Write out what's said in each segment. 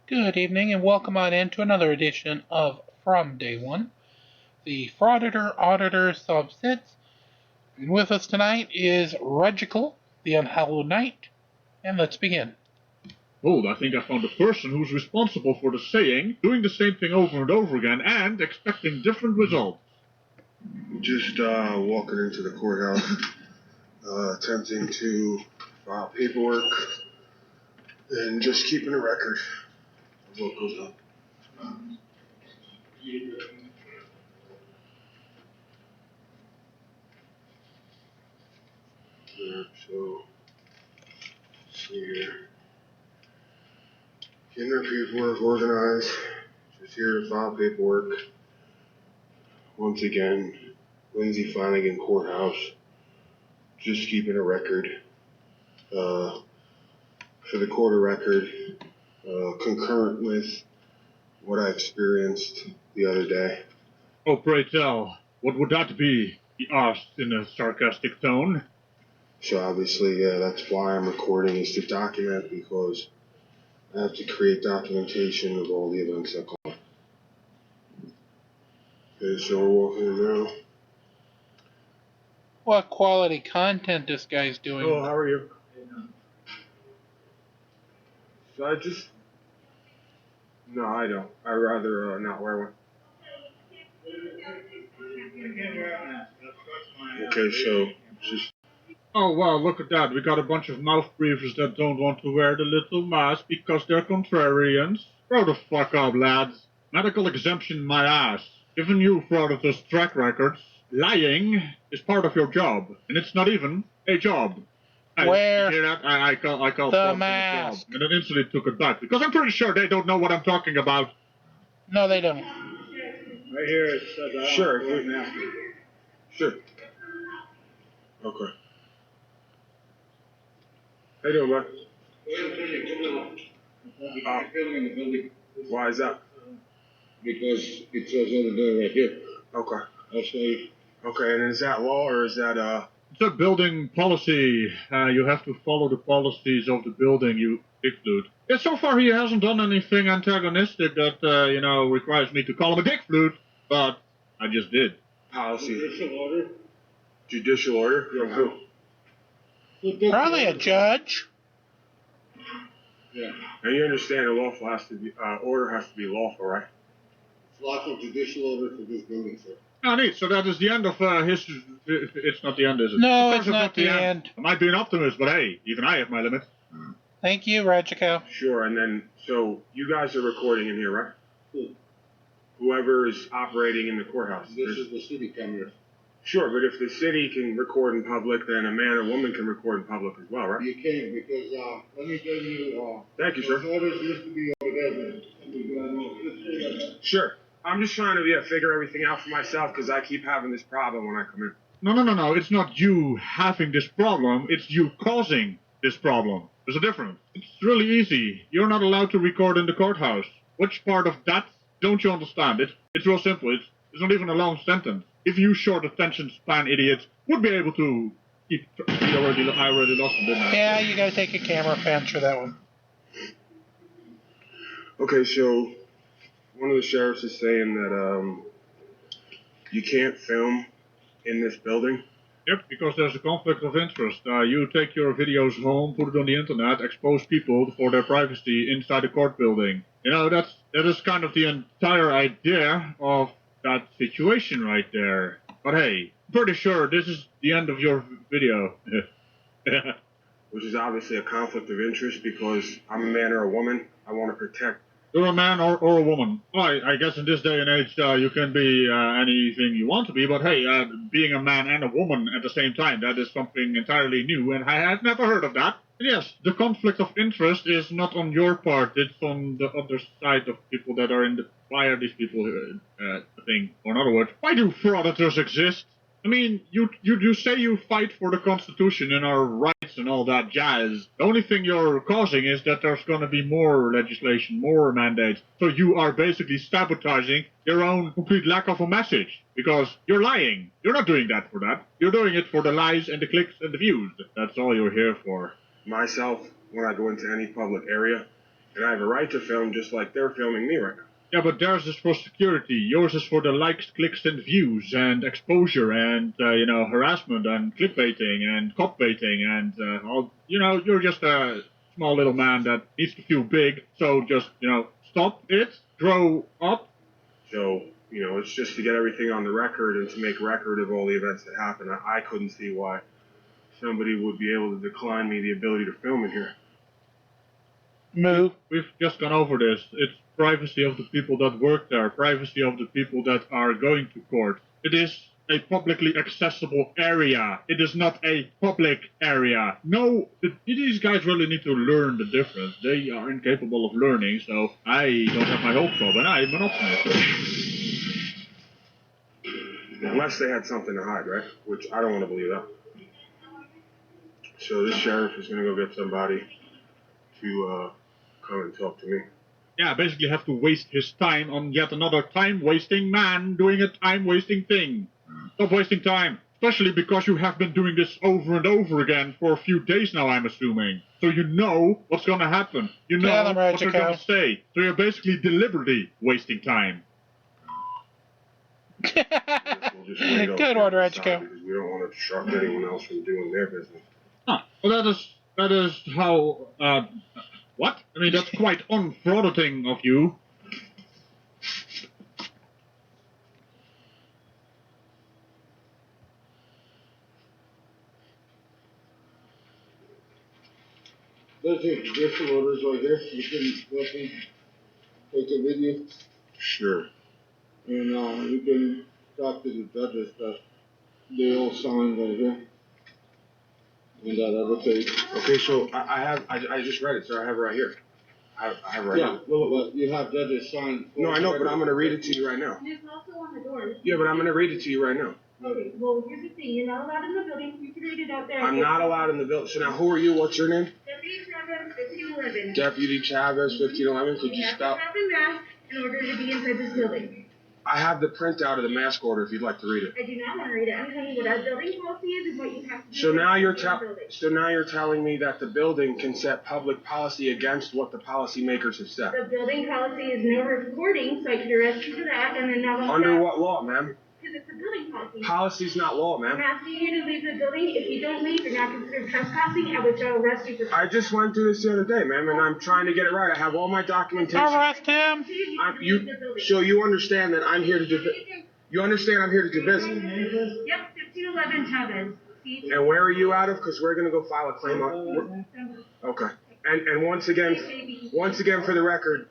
Good evening and welcome on in to another edition of From Day One, the Frauditor Auditor subsets. And with us tonight is Ridiculed, the Unhallowed Knight, and let's begin. Hold, I think I found the person who's responsible for the saying, doing the same thing over and over again, and expecting different results. Just walking into the courthouse, attempting to file paperwork, and just keeping a record of what goes on. So, here, getting our paperwork organized, just here to file paperwork. Once again, Lindsay Flanagan Courthouse, just keeping a record. For the quarter record, concurrent with what I experienced the other day. Oh, pray tell, what would that be? He asked in a sarcastic tone. So obviously, yeah, that's why I'm recording, is to document, because I have to create documentation of all the events that come up. Okay, so we're walking in now. What quality content this guy's doing. Oh, how are you? So No, I don't. I'd rather not wear one. Okay, so just... Oh, wow, look at that. We got a bunch of mouth breathers that don't want to wear the little mask because they're contrarians. Grow the fuck up, lads. Medical exemption my ass. Given you frauditors track records, lying is part of your job. And it's not even a job. Wear you hear that? I call the mask. And then instantly took it back. Because I'm pretty sure they don't know what I'm talking about. No, they don't. Right here it says Sure. mask. Sure. Okay. How you doing, bud? In the building Why is that? because it says over there right here. Okay. I'll show you. Okay, and is that law or is that It's a building policy. You have to follow the policies of the building, you dick flute. Yeah, so far he hasn't done anything antagonistic that, requires me to call him a dick flute, but I just did. policy? Judicial order. Judicial order? From who? Probably a judge. Yeah. Now you understand a lawful has to be order has to be lawful, right? It's lawful judicial order for this building, sir. Oh, neat. So that is the end of his... It's not the end, is it? No, Of course it's not the end. I might be an optimist, but hey, even I have my limits. Thank you, Ridiculed. Sure, and then so you guys are recording in here, right? Who? Whoever is operating in the courthouse. This is the city cameras. Sure, but if the city can record in public, then a man or woman can record in public as well, right? You can because let me tell you. Thank you, sir. Those orders used to be over there. Sure. I'm just trying to figure everything out for myself because I keep having this problem when I come in. No. It's not you having this problem. It's you causing this problem. There's a difference. It's really easy. You're not allowed to record in the courthouse. Which part of that don't you understand? It's real simple. It's not even a long sentence. If you short attention span idiots would be able to keep... I already lost it, didn't I? Yeah, you gotta take a camera fan for that one. Okay, so one of the sheriffs is saying that you can't film in this building. Yep, because there's a conflict of interest. You take your videos home, put it on the internet, expose people for their privacy inside the court building. That is kind of the entire idea of that situation right there. But hey, pretty sure this is the end of your video. Which is obviously a conflict of interest because I'm a man or a woman. I want to protect. You're a man or a woman. Well, I guess in this day and age, you can be anything you want to be, but hey, being a man and a woman at the same time, that is something entirely new, and I had never heard of that. And yes, the conflict of interest is not on your part, it's on the other side of people that are in the... Why are these people thing? Or in other words, why do frauditors exist? I mean, you say you fight for the Constitution and our rights and all that jazz. The only thing you're causing is that there's going to be more legislation, more mandates. So you are basically sabotaging your own complete lack of a message. Because you're lying. You're not doing that for that. You're doing it for the lies and the clicks and the views. That's all you're here for. Myself, when I go into any public area, And I have a right to film just like they're filming me right now. Yeah, but theirs is for security. Yours is for the likes, clicks, and views, and exposure, and harassment, and clickbaiting, and cop baiting, and all. You're just a small little man that needs to feel big. So just stop it, grow up. So it's just to get everything on the record and to make record of all the events that happened. I couldn't see why somebody would be able to decline me the ability to film in here. Move. We've just gone over this. It's privacy of the people that work there, privacy of the people that are going to court. It is a publicly accessible area. It is not a public area. No, these guys really need to learn the difference. They are incapable of learning, so I don't have my hopes up, and I'm an optimist. Unless they had something to hide, right? Which I don't want to believe that. So this sheriff is going to go get somebody to come and talk to me. Yeah, basically have to waste his time on yet another time-wasting man doing a time-wasting thing. Stop wasting time. Especially because you have been doing this over and over again for a few days now, I'm assuming. So you know what's going to happen. You know what they're going to say. So you're basically deliberately wasting time. Good order, Edgecombe. Because we don't want to disrupt anyone else from doing their business. Huh. Well, that is how... what? I mean, that's quite unfrauditing of you. There's your judicial orders right here. You can definitely take a video. Sure. And you can talk to the judges that they all signed right here. And that'll take. Okay, so I just read it, sir. I have it right here. I have it right here. Yeah, but you have judges sign. No, I know, but I'm going to read it to you right now. There's also on the door. Yeah, but I'm going to read it to you right now. Okay, well, here's the thing. You're not allowed in the building. You can read it out there. I'm not allowed in the building. So now, who are you? What's your name? Deputy Chavez, 1511. Deputy Chavez, 1511. Could you stop? You have to have the mask in order to be inside this building. I have the printout of the mask order if you'd like to read it. I do not want to read it. I'm telling you what our building policy is what you have to do. So now you're building. now you're telling me that the building can set public policy against what the policymakers have set. The building policy is no recording, so I could arrest you for that, and then not only Under that, what law, ma'am? because it's a building policy. Policy's not law, I'm ma'am. asking you to leave the building. If you don't leave, you're not considered trespassing, at which I'll arrest you for. I just went through this the other day, ma'am, and I'm trying to get it right. I have all my documentation. Arrest him. So you understand that I'm here to do. You understand I'm here to do business. Yep, 1511 Chavez. See? And where are you out of? Because we're gonna go file a claim on. Okay. And once again for the record,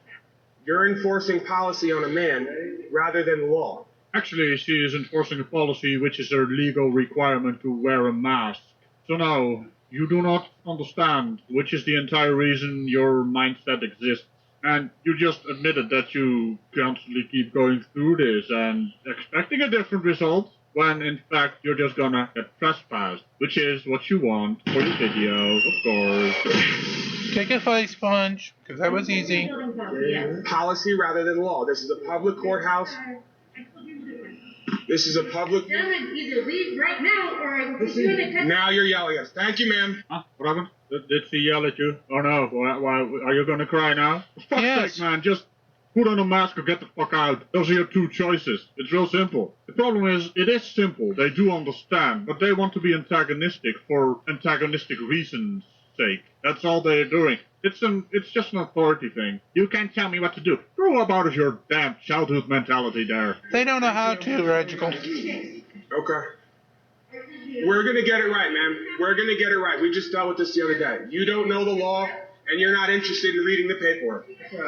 you're enforcing policy on a man rather than law. Actually, she is enforcing a policy which is a legal requirement to wear a mask. So now, you do not understand, which is the entire reason your mindset exists. And you just admitted that you constantly keep going through this and expecting a different result, when in fact you're just gonna get trespassed, which is what you want for your video, of course. Take a face sponge, because that was easy. Building policy, yes. Policy rather than law. This is a public courthouse. I told you different. This is a public... Gentlemen, either leave right now or I will put you in a test. Now you're yelling at us. Thank you, ma'am. Huh? What happened? Did she yell at you? Oh no, why are you gonna cry now? For fuck's Yes. sake, man, just put on a mask or get the fuck out. Those are your two choices. It's real simple. The problem is, it is simple. They do understand, but they want to be antagonistic for antagonistic reasons' sake. That's all they're doing. It's just an authority thing. You can't tell me what to do. Grow up out of your damn childhood mentality there. They don't know how to, Reginald. Okay. We're going to get it right, ma'am. We're going to get it right. We just dealt with this the other day. You don't know the law, and you're not interested in reading the paperwork.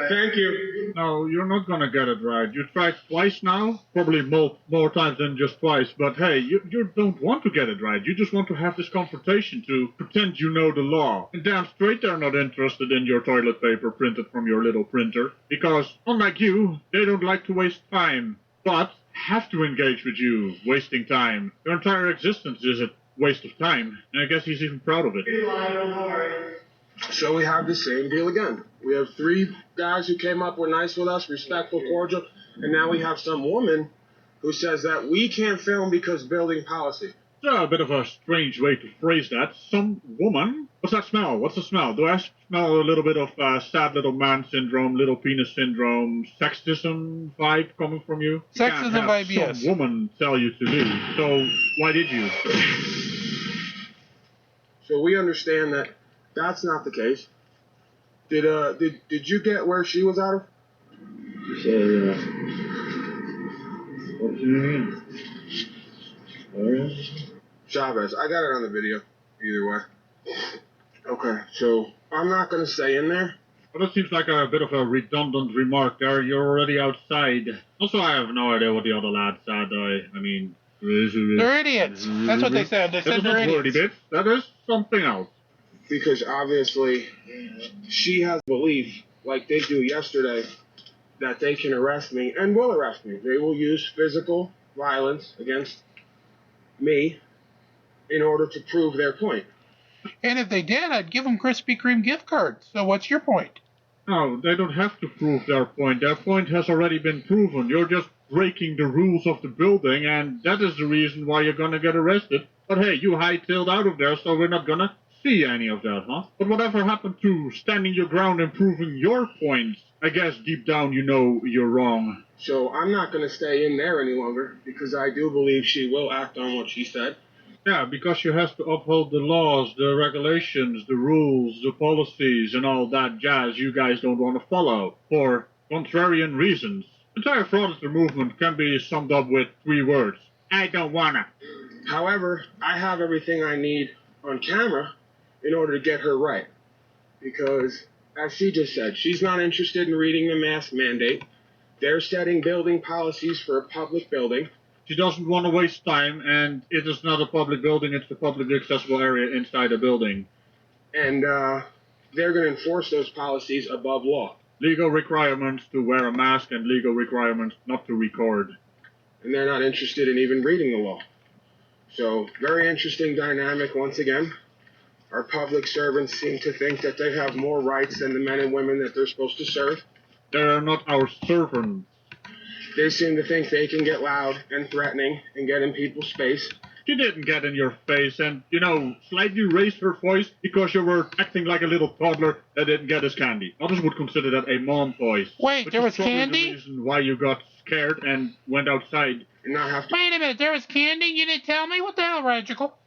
Thank you. No, you're not gonna get it right. You tried twice now? Probably more times than just twice, but hey, you don't want to get it right. You just want to have this confrontation to pretend you know the law. And damn straight they're not interested in your toilet paper printed from your little printer. Because, unlike you, they don't like to waste time. But have to engage with you, wasting time. Your entire existence is a waste of time, and I guess he's even proud of it. So we have the same deal again. We have 3 guys who came up, were nice with us, respectful, cordial, and now we have some woman who says that we can't film because building policy. a bit of a strange way to phrase that. Some woman. What's that smell? What's the smell? Do I smell a little bit of sad little man syndrome, little penis syndrome, sexism vibe coming from you? You Sexism can't have vibe, yes. some woman tell you to leave. So why did you? So we understand that that's not the case. Did you get where she was out of? So, what do you mean? Chavez, I got it on the video. Either way. Okay, so I'm not gonna stay in there. Well, that seems like a bit of a redundant remark there. You're already outside. Also, I have no idea what the other lad said. I mean... They're idiots. That's what they said. They said they're idiots. Bits. That is something else. Because obviously she has belief, like they do yesterday, that they can arrest me and will arrest me. They will use physical violence against me in order to prove their point. And if they did, I'd give them Krispy Kreme gift cards. So what's your point? No, they don't have to prove their point. Their point has already been proven. You're just breaking the rules of the building, and that is the reason why you're gonna get arrested. But hey, you hightailed out of there, so we're not gonna see any of that, huh? But whatever happened to standing your ground and proving your points? I guess deep down you know you're wrong. So I'm not going to stay in there any longer because I do believe she will act on what she said. Yeah, because you have to uphold the laws, the regulations, the rules, the policies, and all that jazz you guys don't want to follow, for contrarian reasons. The entire fraudster movement can be summed up with 3 words. I don't wanna. However, I have everything I need on camera in order to get her right. Because, as she just said, she's not interested in reading the mask mandate. They're setting building policies for a public building. She doesn't want to waste time, and it is not a public building, it's a publicly accessible area inside a building. And they're going to enforce those policies above law. Legal requirements to wear a mask and legal requirements not to record. And they're not interested in even reading the law. So, very interesting dynamic once again. Our public servants seem to think that they have more rights than the men and women that they're supposed to serve. They're not our servants. They seem to think they can get loud and threatening and get in people's space. She didn't get in your face and, slightly raised her voice because you were acting like a little toddler that didn't get his candy. Others would consider that a mom voice. Wait, there was candy? The reason why you got scared and went outside. And not have to Wait a minute, there was candy? You didn't tell me? What the hell, Radical?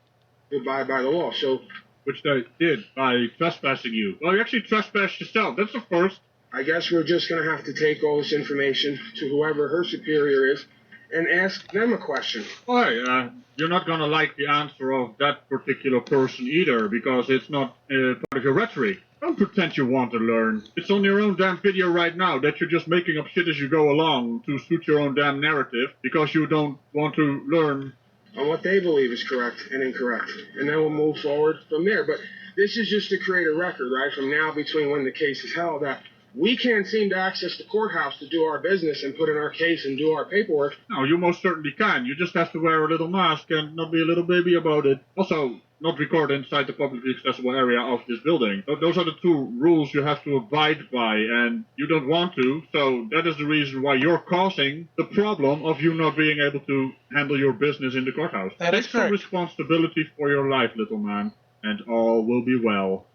abide by the law. So, Which they did by trespassing you. Well, you actually trespassed yourself. That's the first. I guess we're just going to have to take all this information to whoever her superior is and ask them a question. Well, hey, you're not going to like the answer of that particular person either, because it's not part of your rhetoric. Don't pretend you want to learn. It's on your own damn video right now that you're just making up shit as you go along to suit your own damn narrative, because you don't want to learn On what they believe is correct and incorrect. And then we'll move forward from there. But this is just to create a record, right, from now between when the case is held, that we can't seem to access the courthouse to do our business and put in our case and do our paperwork. No, you most certainly can. You just have to wear a little mask and not be a little baby about it. Also, not record inside the publicly accessible area of this building. Those are the 2 rules you have to abide by, and you don't want to, so that is the reason why you're causing the problem of you not being able to handle your business in the courthouse. That is Take some correct. responsibility for your life, little man, and all will be well.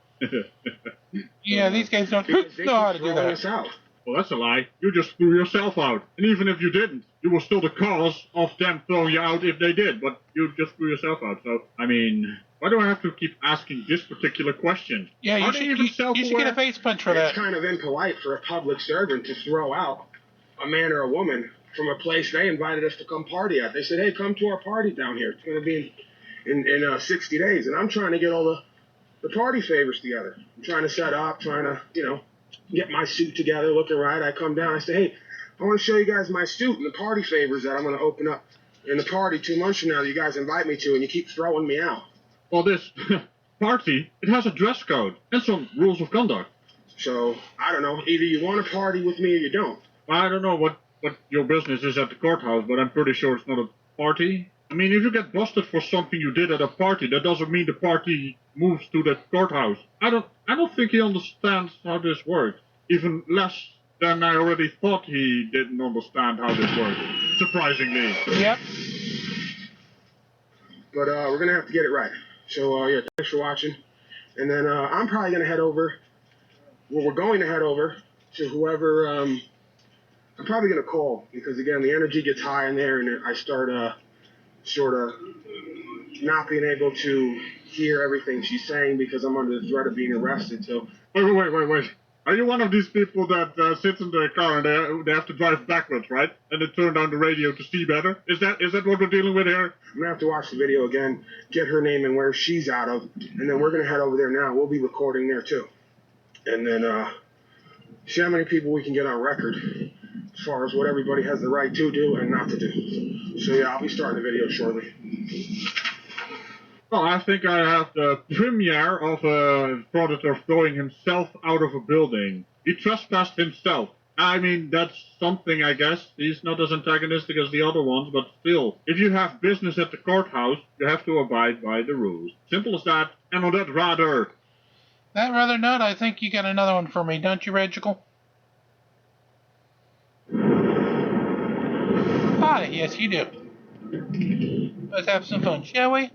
Yeah, these guys don't Because they know how keep to do throwing that. us out. Well, that's a lie. You just threw yourself out. And even if you didn't, you were still the cause of them throwing you out if they did. But you just threw yourself out. So, I mean, why do I have to keep asking this particular question? Yeah, you Are they should, even you should get a self-aware? face punch for It's that. kind of impolite for a public servant to throw out a man or a woman from a place they invited us to come party at. They said, hey, come to our party down here. It's going to be in 60 days. And I'm trying to get all the party favors together. I'm trying to set up, trying to, get my suit together, looking right. I come down, I say, hey, I want to show you guys my suit and the party favors that I'm going to open up in the party 2 months from now that you guys invite me to, and you keep throwing me out. Well, this party, it has a dress code and some rules of conduct. So, I don't know. Either you want to party with me or you don't. I don't know what your business is at the courthouse, but I'm pretty sure it's not a party. I mean, if you get busted for something you did at a party, that doesn't mean the party moves to the courthouse. I don't think he understands how this works. Even less than I already thought he didn't understand how this works. Surprisingly. Yep. but we're gonna have to get it right. So yeah, thanks for watching. And then I'm probably gonna head over. Well, we're going to head over to whoever. I'm probably gonna call because again, the energy gets high in there, and I start sort of not being able to hear everything she's saying because I'm under the threat of being arrested. So Wait. Are you one of these people that sits in their car and they have to drive backwards, right? And they turn down the radio to see better? Is that what we're dealing with here? I'm gonna have to watch the video again, get her name and where she's out of, and then we're gonna head over there now. We'll be recording there too, and then see how many people we can get on record as far as what everybody has the right to do and not to do. So yeah, I'll be starting the video shortly. Well, I think I have the premiere of a predator throwing himself out of a building. He trespassed himself. I mean, that's something, I guess. He's not as antagonistic as the other ones, but still. If you have business at the courthouse, you have to abide by the rules. Simple as that. And on that rather note, I think you got another one for me, don't you, Regical? Hi, yes you do. Let's have some fun, shall we?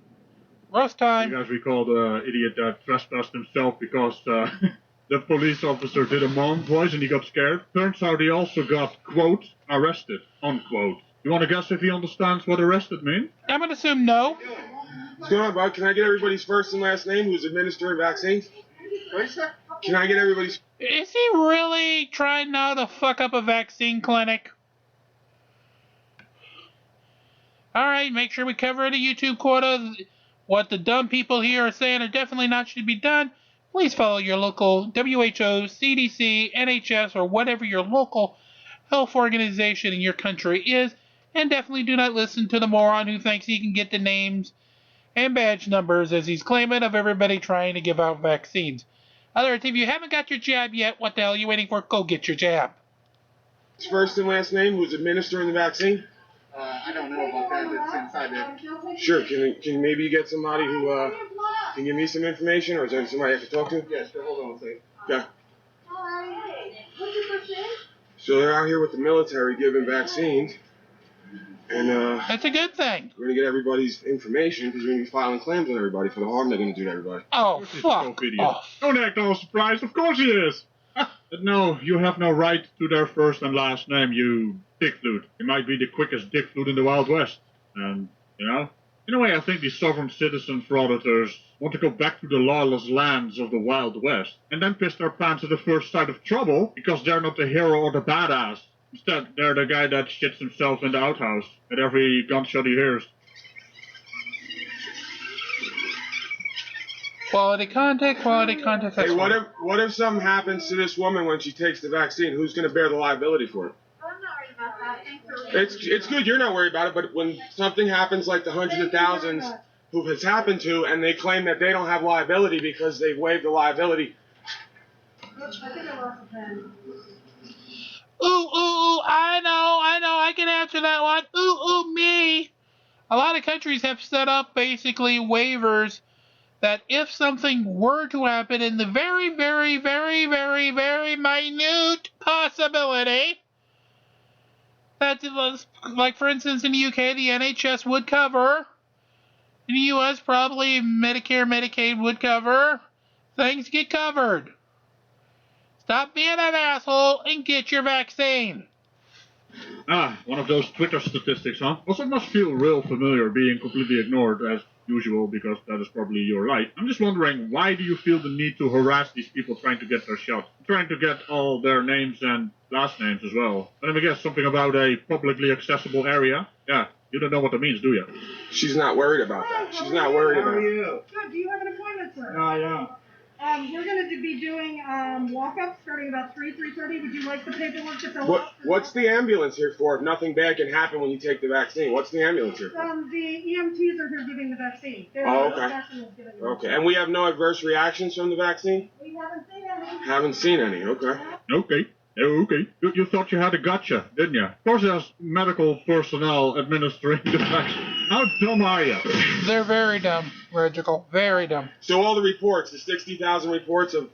Roast time. You guys recall the idiot that trespassed himself because the police officer did a mom voice and he got scared? Turns out he also got, quote, arrested, unquote. You want to guess if he understands what arrested means? I'm going to assume no. What's going on, bud? Can I get everybody's first and last name who's administering vaccines? Can I get everybody's... Is he really trying now to fuck up a vaccine clinic? Alright, make sure we cover the YouTube quota. What the dumb people here are saying are definitely not should be done. Please follow your local WHO, CDC, NHS, or whatever your local health organization in your country is. And definitely do not listen to the moron who thinks he can get the names and badge numbers as he's claiming of everybody trying to give out vaccines. Otherwise, if you haven't got your jab yet, what the hell are you waiting for? Go get your jab. First and last name who's administering the vaccine? I don't know about that. It's inside it. Sure. Can maybe you get somebody who can give me some information, or is there somebody I can talk to? Yeah, sure. Hold on a second. Yeah. What's your first name? So they're out here with the military giving vaccines, and That's a good thing. we're gonna get everybody's information because we're gonna be filing claims on everybody for the harm they're gonna do to everybody. Oh, This is fuck so idiot. off. Don't act all surprised. Of course he is. But no, you have no right to their first and last name, you dick flute. It might be the quickest dick flute in the Wild West. And, in a way, I think these sovereign citizen frauditors want to go back to the lawless lands of the Wild West and then piss their pants at the first sight of trouble because they're not the hero or the badass. Instead, they're the guy that shits himself in the outhouse at every gunshot he hears. Quality contact. Hey, what if something happens to this woman when she takes the vaccine? Who's gonna bear the liability for it? I'm not worried about that. Thanks for It's good you're not worried about it, but when something happens like the hundreds of thousands who it's happened to, and they claim that they don't have liability because they've waived the liability. I think I lost a pen. Ooh, I know, I can answer that one. Ooh, me. A lot of countries have set up basically waivers that if something were to happen in the very, very, very, very, very minute possibility, that, like for instance in the UK, the NHS would cover, in the US probably Medicare, Medicaid would cover, things get covered. Stop being an asshole and get your vaccine. One of those Twitter statistics, huh? Also, it must feel real familiar being completely ignored as usual because that is probably your life. I'm just wondering, why do you feel the need to harass these people trying to get their shot? Trying to get all their names and last names as well. Let me guess, something about a publicly accessible area? Yeah, you don't know what that means, do you? She's not worried about that. She's not worried about it. you? Good. Do you have an appointment, sir? Yeah. We're going to be doing walk-ups starting about 3:30. Would you like the paperwork to fill out? What's the ambulance here for if nothing bad can happen when you take the vaccine? What's the ambulance here for? The EMTs are here giving the vaccine. Oh, okay. Okay, and we have no adverse reactions from the vaccine? We haven't seen any. Haven't seen any, okay. Okay. You thought you had a gotcha, didn't you? Of course there's medical personnel administering the vaccine. How dumb are you? They're very dumb, Regical. Very dumb. So all the reports, the 60,000 reports of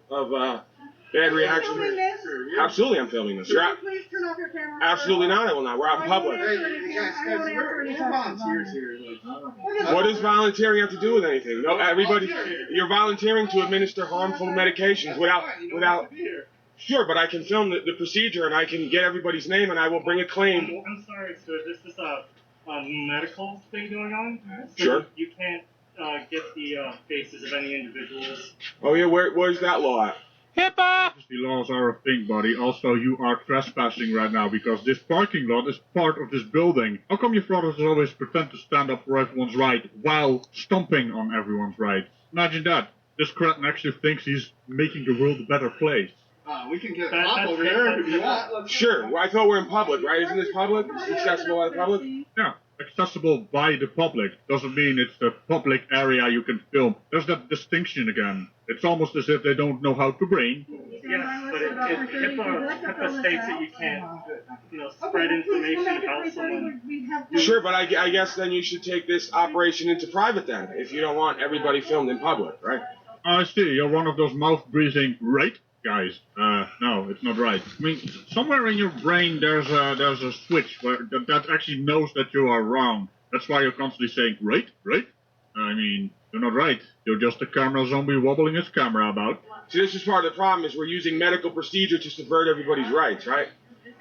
Bad Are you reaction. filming this? Absolutely, I'm filming this. Could you please turn off your camera? Absolutely not. I will not. We're out in public. I won't answer any questions. What does volunteering have to do with anything? No, everybody. You're volunteering to administer harmful medications without. Sure, but I can film the procedure and I can get everybody's name and I will bring a claim. I'm sorry, sir. This is a medical thing going on. So Sure. You can't get the faces of any individuals. Oh yeah, where's that law at? HIPAA! The laws are a thing, buddy. Also, you are trespassing right now because this parking lot is part of this building. How come your brothers always pretend to stand up for everyone's right while stomping on everyone's right? Imagine that. This cretin actually thinks he's making the world a better place. We can get That- a that's over here if you fair. want. Sure. Well, I thought we're in public, right? Isn't this public? Is it accessible by the public? Yeah, accessible by the public doesn't mean it's the public area you can film. There's that distinction again. It's almost as if they don't know how to brain. Yes, but HIPAA states that you can't, spread information about someone. Sure, but I guess then you should take this operation into private then, if you don't want everybody filmed in public, right? I see, you're one of those mouth-breathing right guys. No, it's not right. I mean, somewhere in your brain there's a switch where that actually knows that you are wrong. That's why you're constantly saying, right? I mean, you're not right. You're just a camera zombie wobbling his camera about. See, this is part of the problem is we're using medical procedure to subvert everybody's rights, right?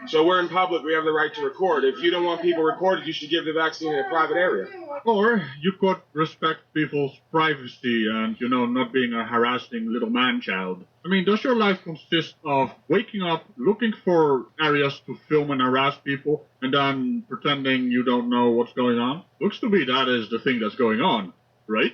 So we're in public, we have the right to record. If you don't want people recorded, you should give the vaccine in a private area. Or you could respect people's privacy and, not being a harassing little man-child. I mean, does your life consist of waking up, looking for areas to film and harass people, and then pretending you don't know what's going on? Looks to me that is the thing that's going on, right?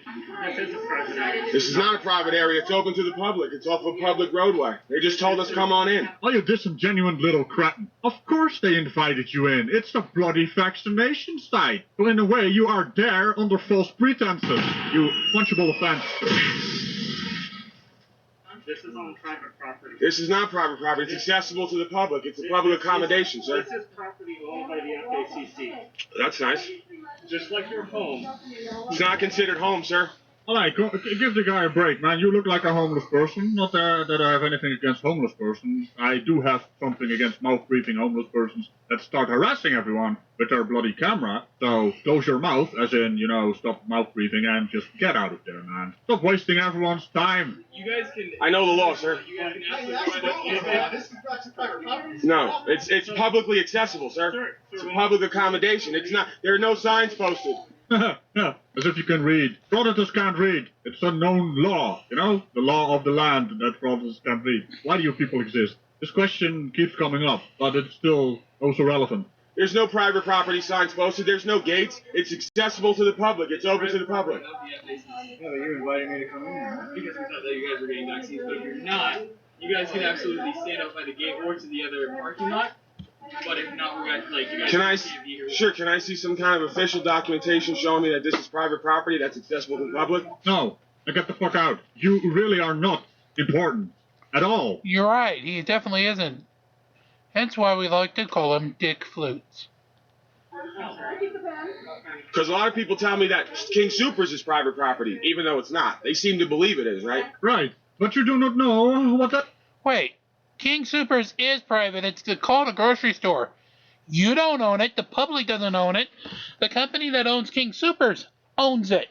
This is a private area. This is not a private area, it's open to the public. It's off a public roadway. They just told us come on in. Oh, you disingenuous little cretin. Of course they invited you in. It's a bloody vaccination site. So in a way, you are there under false pretenses. You punchable offense. This is on private property. This is not private property, it's accessible to the public. It's a public accommodation, sir. This is property owned by the FACC. That's nice. Just like your home. It's not considered home, sir. All right, give the guy a break, man. You look like a homeless person. Not that I have anything against homeless persons. I do have something against mouth-breathing homeless persons that start harassing everyone with their bloody camera. So close your mouth, as in, stop mouth-breathing and just get out of there, man. Stop wasting everyone's time. You guys can. I know the law, sir. You guys can absolutely. This is private property. No, it's publicly accessible, sir. It's a public accommodation. It's not. There are no signs posted. Yeah, as if you can read. Frauditors can't read. It's a known law, the law of the land that frauditors can't read. Why do you people exist? This question keeps coming up, but it's still also relevant. There's no private property signs posted. There's no gates. It's accessible to the public. It's open to the public. Yeah, but you invited me to come in. Because we thought that you guys were getting vaccines, but if you're not, you guys can absolutely stand up by the gate or to the other parking lot. But if not, you guys Can I? can't be here. Sure. Can I see some kind of official documentation showing me that this is private property that's accessible to the public? No, now get the fuck out. You really are not important at all. You're right, he definitely isn't. Hence why we like to call him Dick Flutes. Because a lot of people tell me that King Soopers is private property, even though it's not. They seem to believe it is, right? Right, but you do not know what that... Wait, King Soopers is private. It's called a grocery store. You don't own it. The public doesn't own it. The company that owns King Soopers owns it.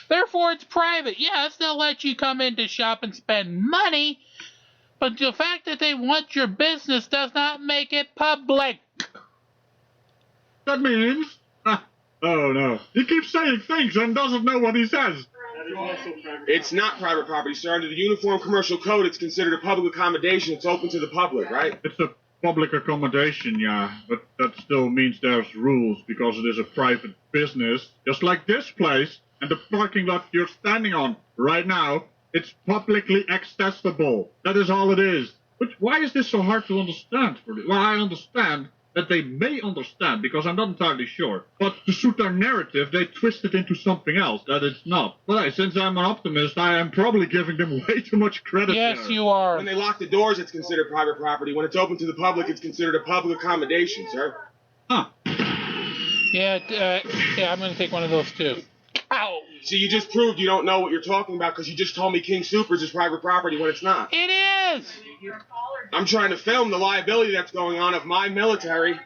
Therefore, it's private. Yes, they'll let you come in to shop and spend money, but the fact that they want your business does not make it public. That means... Oh no, he keeps saying things and doesn't know what he says. That is also private. It's not private property, sir. Under the Uniform Commercial Code, it's considered a public accommodation. It's open to the public, right? It's a public accommodation, yeah, but that still means there's rules because it is a private business, just like this place and the parking lot you're standing on right now. It's publicly accessible. That is all it is. But why is this so hard to understand? Well, I understand that they may understand because I'm not entirely sure. But to suit their narrative, they twist it into something else that it's not. But since I'm an optimist, I am probably giving them way too much credit. Yes, there. you are. When they lock the doors, it's considered private property. When it's open to the public, it's considered a public accommodation, sir. Huh. Yeah, I'm going to take one of those too. Ow! See, you just proved you don't know what you're talking about because you just told me King Soopers is private property when it's not. It is. I'm trying to film the liability that's going on of my military,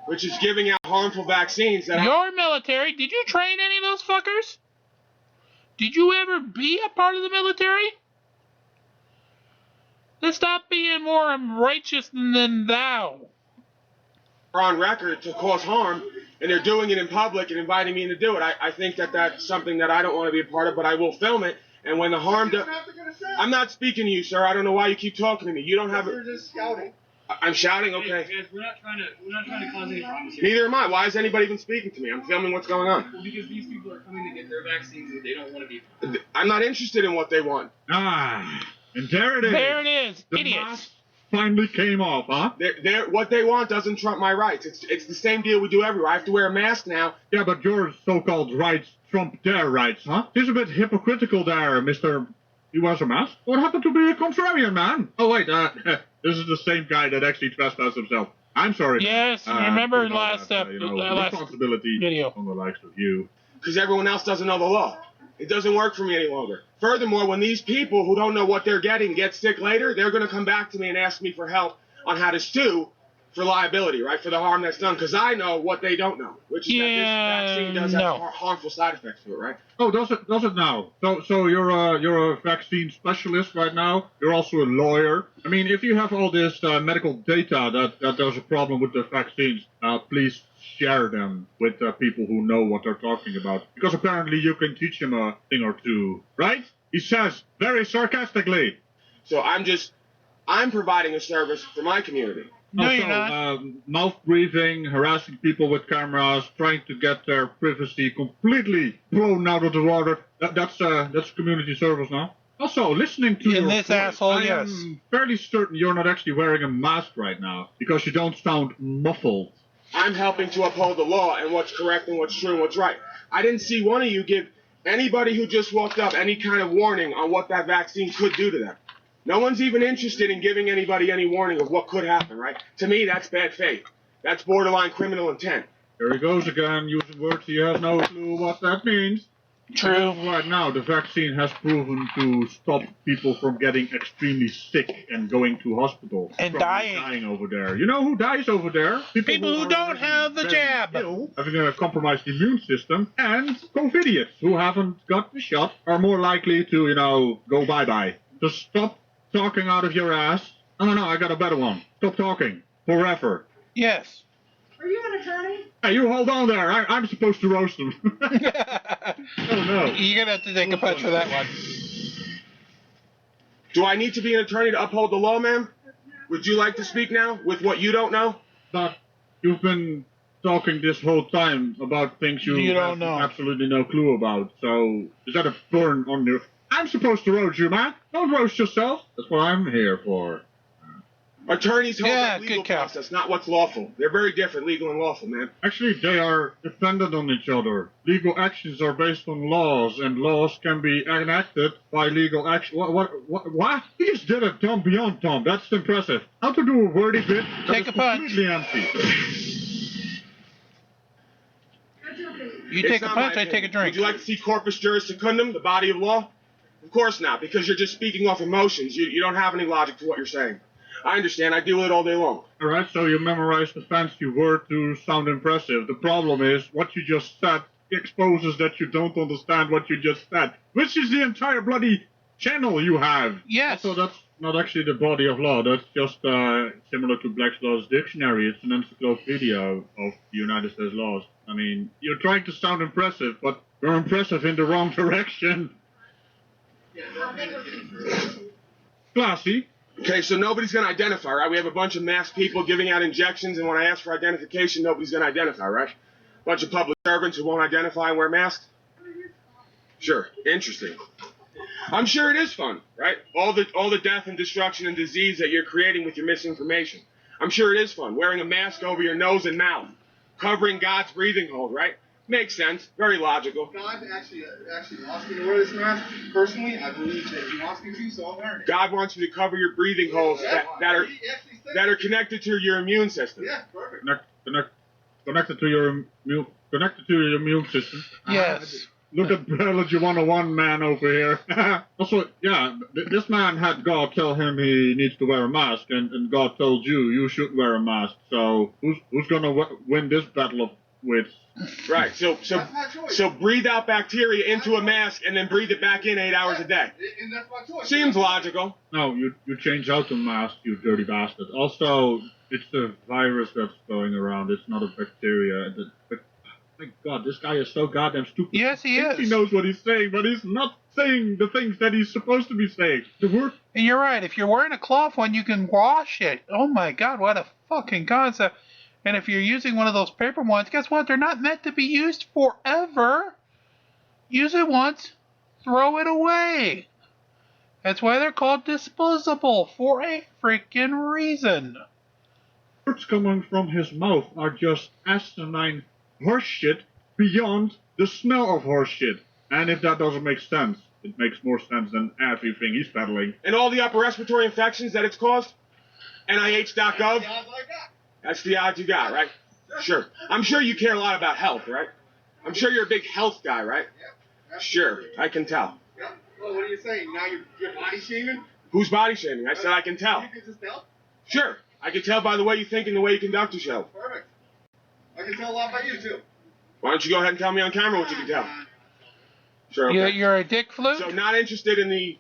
which is giving out harmful vaccines that Your military, did you train any of those fuckers? Did you ever be a part of the military? Let's stop being more righteous than thou. are on record to cause harm, and they're doing it in public and inviting me to do it. I think that that's something that I don't want to be a part of, but I will film it. And when the harm does, I'm not speaking to you, sir. I don't know why you keep talking to me. You don't have. You're just shouting. I'm shouting. Okay. Guys, we're not trying to cause any problems here. Neither am I. Why is anybody even speaking to me? I'm filming what's going on. Well, because these people are coming to get their vaccines and they don't want to be. I'm not interested in what they want. Ah, and there it is. There it is, The idiots. mask finally came off, huh? What they want doesn't trump my rights. It's the same deal we do everywhere. I have to wear a mask now. Yeah, but your so-called rights trump their rights, huh? It's a bit hypocritical there, Mr. He wears a mask? What happened to be a contrarian, man? Oh, wait, this is the same guy that actually trespassed himself. I'm sorry. Yes, remember you know last that, last responsibility video. on the likes of you. Because everyone else doesn't know the law. It doesn't work for me any longer. Furthermore, when these people who don't know what they're getting get sick later, they're going to come back to me and ask me for help on how to sue for liability, right, for the harm that's done. Because I know what they don't know, which is that this vaccine does have harmful side effects to it, right? Oh, does it now? So you're a vaccine specialist right now. You're also a lawyer. I mean, if you have all this medical data that there's a problem with the vaccines, please share them with people who know what they're talking about. Because apparently you can teach them a thing or two, right? He says very sarcastically. So I'm providing a service for my community. No, Also, you're not. Mouth breathing, harassing people with cameras, trying to get their privacy completely blown out of the water. That's community service now. Also, listening to In your this voice, asshole, I yes. am fairly certain you're not actually wearing a mask right now because you don't sound muffled. I'm helping to uphold the law and what's correct and what's true and what's right. I didn't see one of you give anybody who just walked up any kind of warning on what that vaccine could do to them. No one's even interested in giving anybody any warning of what could happen, right? To me, that's bad faith. That's borderline criminal intent. Here he goes again, using words he has no clue what that means. True. Right now, the vaccine has proven to stop people from getting extremely sick and going to hospital. And From dying. over there. You know who dies over there? People who are don't have the very jab. ill, having a compromised immune system, and COVIDiots who haven't got the shot are more likely to, go bye-bye. Just stop talking out of your ass. No, I got a better one. Stop talking. Forever. Yes. Are you an attorney? Hey, you hold on there. I'm supposed to roast them. Oh, no. You're gonna have to take a punch for that one. Do I need to be an attorney to uphold the law, ma'am? Would you like to speak now with what you don't know? But you've been talking this whole time about things you don't have know. absolutely no clue about. So, is that a burn on your... I'm supposed to roast you, man. Don't roast yourself. That's what I'm here for. Attorneys hold Yeah, that legal good cap. process, not what's lawful. They're very different, legal and lawful, man. Actually, they are dependent on each other. Legal actions are based on laws, and laws can be enacted by legal action. What? You just did a Tom beyond Tom. That's impressive. How to do a wordy bit that Take is a punch. completely empty. You It's take a not my punch, I take a opinion. drink. Would you like to see corpus juris secundum, the body of law? Of course not, because you're just speaking off emotions. You don't have any logic to what you're saying. I understand. I deal with it all day long. Alright, so you memorized the fancy word to sound impressive. The problem is, what you just said exposes that you don't understand what you just said. Which is the entire bloody channel you have. Yes. So that's not actually the body of law. That's just similar to Black's Law's Dictionary. It's an encyclopedia of the United States laws. I mean, you're trying to sound impressive, but you're impressive in the wrong direction. Classy. Okay, so nobody's going to identify, right? We have a bunch of masked people giving out injections, and when I ask for identification, nobody's going to identify, right? Bunch of public servants who won't identify and wear masks? Sure. Interesting. I'm sure it is fun, right? All the death and destruction and disease that you're creating with your misinformation. I'm sure it is fun. Wearing a mask over your nose and mouth. Covering God's breathing hole, right? Makes sense. Very logical. God actually wants me to wear this mask. Personally, I believe that He wants me to, so I'm wearing it. God wants you to cover your breathing holes that are connected to your immune system. Yeah, perfect. Connected to your immune system. Yes. Look at Biology 101 man over here. Also, yeah, this man had God tell him he needs to wear a mask, and God told you should wear a mask. So who's gonna win this battle of wits? Right. So breathe out bacteria into a mask and then breathe it back in 8 hours a day. And that's my choice. Seems logical. No, you change out the mask, you dirty bastard. Also, it's a virus that's going around. It's not a bacteria. My God, this guy is so goddamn stupid. Yes, he is. He knows what he's saying, but he's not saying the things that he's supposed to be saying. The word. And you're right. If you're wearing a cloth one, you can wash it. Oh my God, what a fucking concept. And if you're using one of those paper ones, guess what? They're not meant to be used forever. Use it once, throw it away. That's why they're called disposable, for a freaking reason. Words coming from his mouth are just asinine horseshit beyond the smell of horseshit. And if that doesn't make sense, it makes more sense than everything he's peddling. And all the upper respiratory infections that it's caused? NIH.gov? That's the odds you got, right? Sure. I'm sure you care a lot about health, right? I'm sure you're a big health guy, right? Sure, I can tell. Well, what are you saying? Now you're body shaming? Who's body shaming? I said I can tell. You can just tell? Sure, I can tell by the way you think and the way you conduct yourself. Perfect. I can tell a lot about you, too. Why don't you go ahead and tell me on camera what you can tell? Sure, okay. You're a dick flute? So not interested in the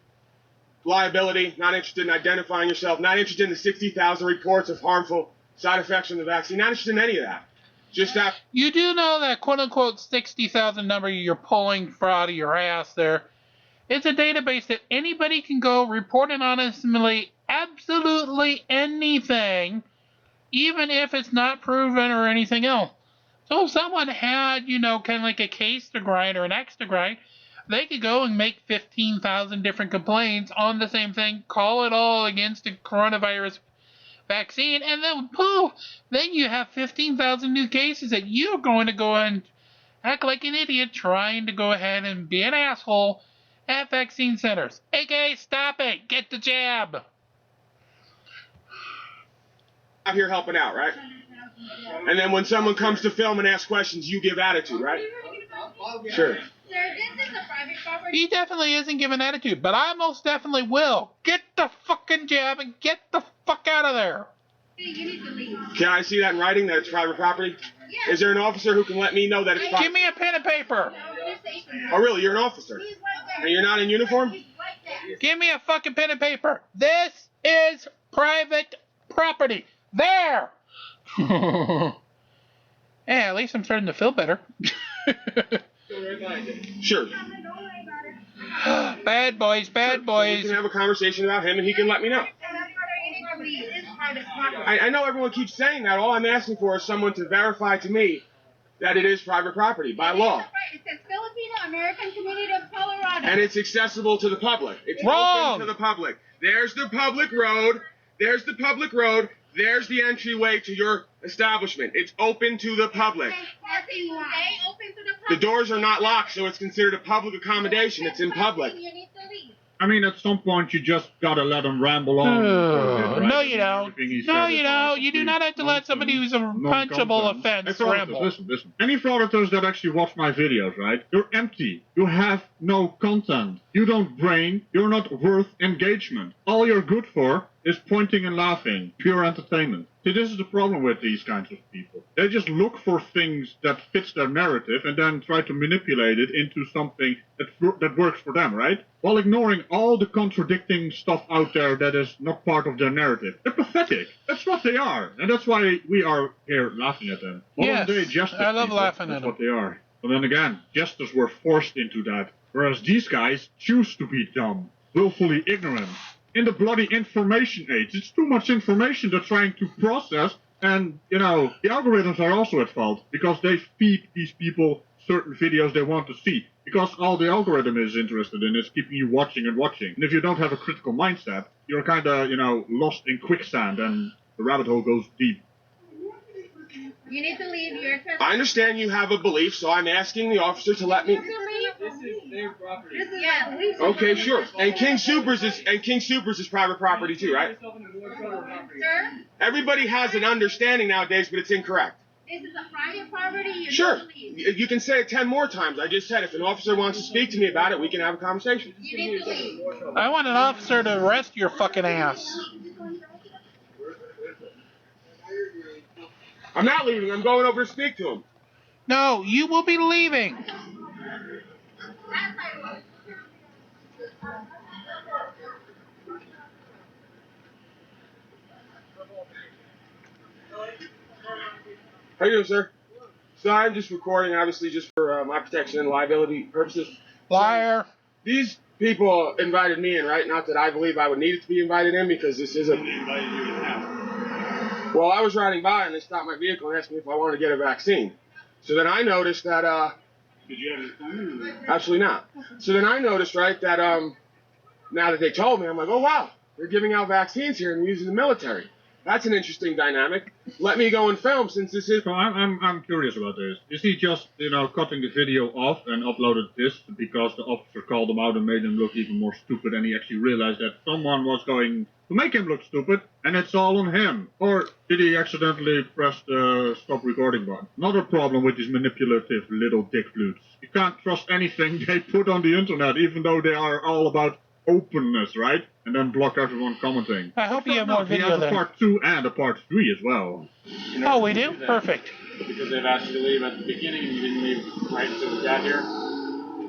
liability, not interested in identifying yourself, not interested in the 60,000 reports of harmful side effects from the vaccine, not interested in any of that. Just that. You do know that quote-unquote 60,000 number you're pulling out of your ass there. It's a database that anybody can go report anonymously absolutely anything, even if it's not proven or anything else. So if someone had, kind of like a case to grind or an axe to grind, they could go and make 15,000 different complaints on the same thing, call it all against the coronavirus vaccine, and then poof, then you have 15,000 new cases that you're going to go and act like an idiot trying to go ahead and be an asshole at vaccine centers. AKA, stop it. Get the jab. Out here helping out, right? And then when someone comes to film and asks questions, you give attitude, right? Sure. Sir, this is a private property. He definitely isn't giving attitude, but I most definitely will. Get the fucking jab and get the fuck out of there. You need to leave. Can I see that in writing that it's private property? Yeah. Is there an officer who can let me know that it's private? Give me a pen and paper. Oh, really? You're an officer? He's right there. And you're not in uniform? He's right there. Give me a fucking pen and paper. This is private property. There. Yeah, at least I'm starting to feel better. Sure. Bad boys, bad We boys. can have a conversation about him and he can let me know. I know everyone keeps saying that. All I'm asking for is someone to verify to me that it is private property by law. It says Filipino American Community of Colorado. And it's accessible to the public. It's Wrong. open to the public. There's the public road. There's the public road. There's the entryway to your establishment. It's open to the public. The doors are not locked, so it's considered a public accommodation. It's in public. You need to leave. I mean, at some point, you just gotta let him ramble on. Right? No, you don't. Everything he No, said you is don't. You do not have to let somebody who's a punchable offense ramble. Listen. Any frauditors that actually watch my videos, right? You're empty. You have no content. You don't brain. You're not worth engagement. All you're good for is pointing and laughing. Pure entertainment. See, this is the problem with these kinds of people. They just look for things that fits their narrative and then try to manipulate it into something that works for them, right? While ignoring all the contradicting stuff out there that is not part of their narrative. They're pathetic. That's what they are. And that's why we are here laughing at them. Modern-day jesters, I love people, laughing at that's them. what they are. But then again, jesters were forced into that. Whereas these guys choose to be dumb, willfully ignorant. In the bloody information age, it's too much information they're trying to process, and, the algorithms are also at fault, because they feed these people certain videos they want to see, because all the algorithm is interested in is keeping you watching and watching. And if you don't have a critical mindset, you're kind of, lost in quicksand, and the rabbit hole goes deep. You need to leave. You're I understand you have a belief, so I'm asking the officer to let me. This is their property. Yeah. Okay, sure. And King Supers is private property too, right? Sir? Everybody has an understanding nowadays, but it's incorrect. This is a private property. You Sure. don't leave. You can say it 10 more times. I just said if an officer wants to speak to me about it, we can have a conversation. You need to leave. I want an officer to arrest your fucking ass. I'm not leaving. I'm going over to speak to him. No, you will be leaving. How you doing, sir? So I'm just recording, obviously, just for my protection and liability purposes. Liar. These people invited me in, right? Not that I believe I would need it to be invited in, because this is a... Well, I was riding by and they stopped my vehicle and asked me if I wanted to get a vaccine. So then I noticed that, Did you have your phone? Absolutely not. So then I noticed, right, that now that they told me, I'm like, oh wow, they're giving out vaccines here and using the military. That's an interesting dynamic. Let me go and film since this is... So I'm curious about this. Is he just, cutting the video off and uploaded this because the officer called him out and made him look even more stupid, and he actually realized that someone was going to make him look stupid, and it's all on him? Or did he accidentally press the stop recording button? Another problem with these manipulative little dick flutes. You can't trust anything they put on the internet, even though they are all about openness, right? And then block everyone commenting. I hope you have more He video has a then. part 2 and a part 3 as well. Oh, we do? Perfect. Because they've asked you to leave at the beginning and you didn't leave right until we got here.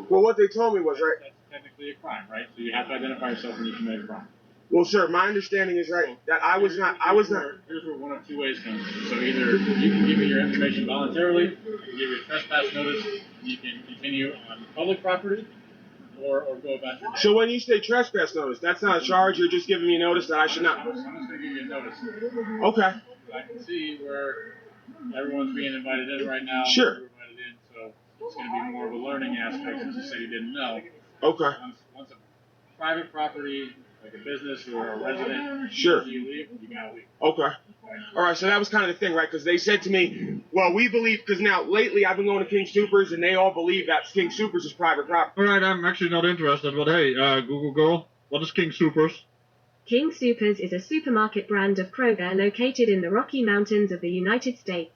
Well, what they told me was, right... That's technically a crime, right? So you have to identify yourself when you commit a crime. Well, sir, my understanding is, right, that I was not... Here's where one of two ways comes. So either you can give me your information voluntarily, you give you a trespass notice, you can continue on public property, or go about your day. So when you say trespass notice, that's not a charge, you're just giving me a notice that I should not... I'm just going to give you a notice. Okay. I can see where everyone's being invited in right now. Sure. You're invited in, so it's going to be more of a learning aspect since you said you didn't know. Okay. Once a private property, like a business or a resident, Sure. you leave, you gotta leave. Okay. All right, so that was kind of the thing, right? Because they said to me, well, we believe, because now lately I've been going to King Soopers and they all believe that King Soopers is private property. Alright, I'm actually not interested, but hey, Google girl, what is King Supers? King Soopers is a supermarket brand of Kroger located in the Rocky Mountains of the United States.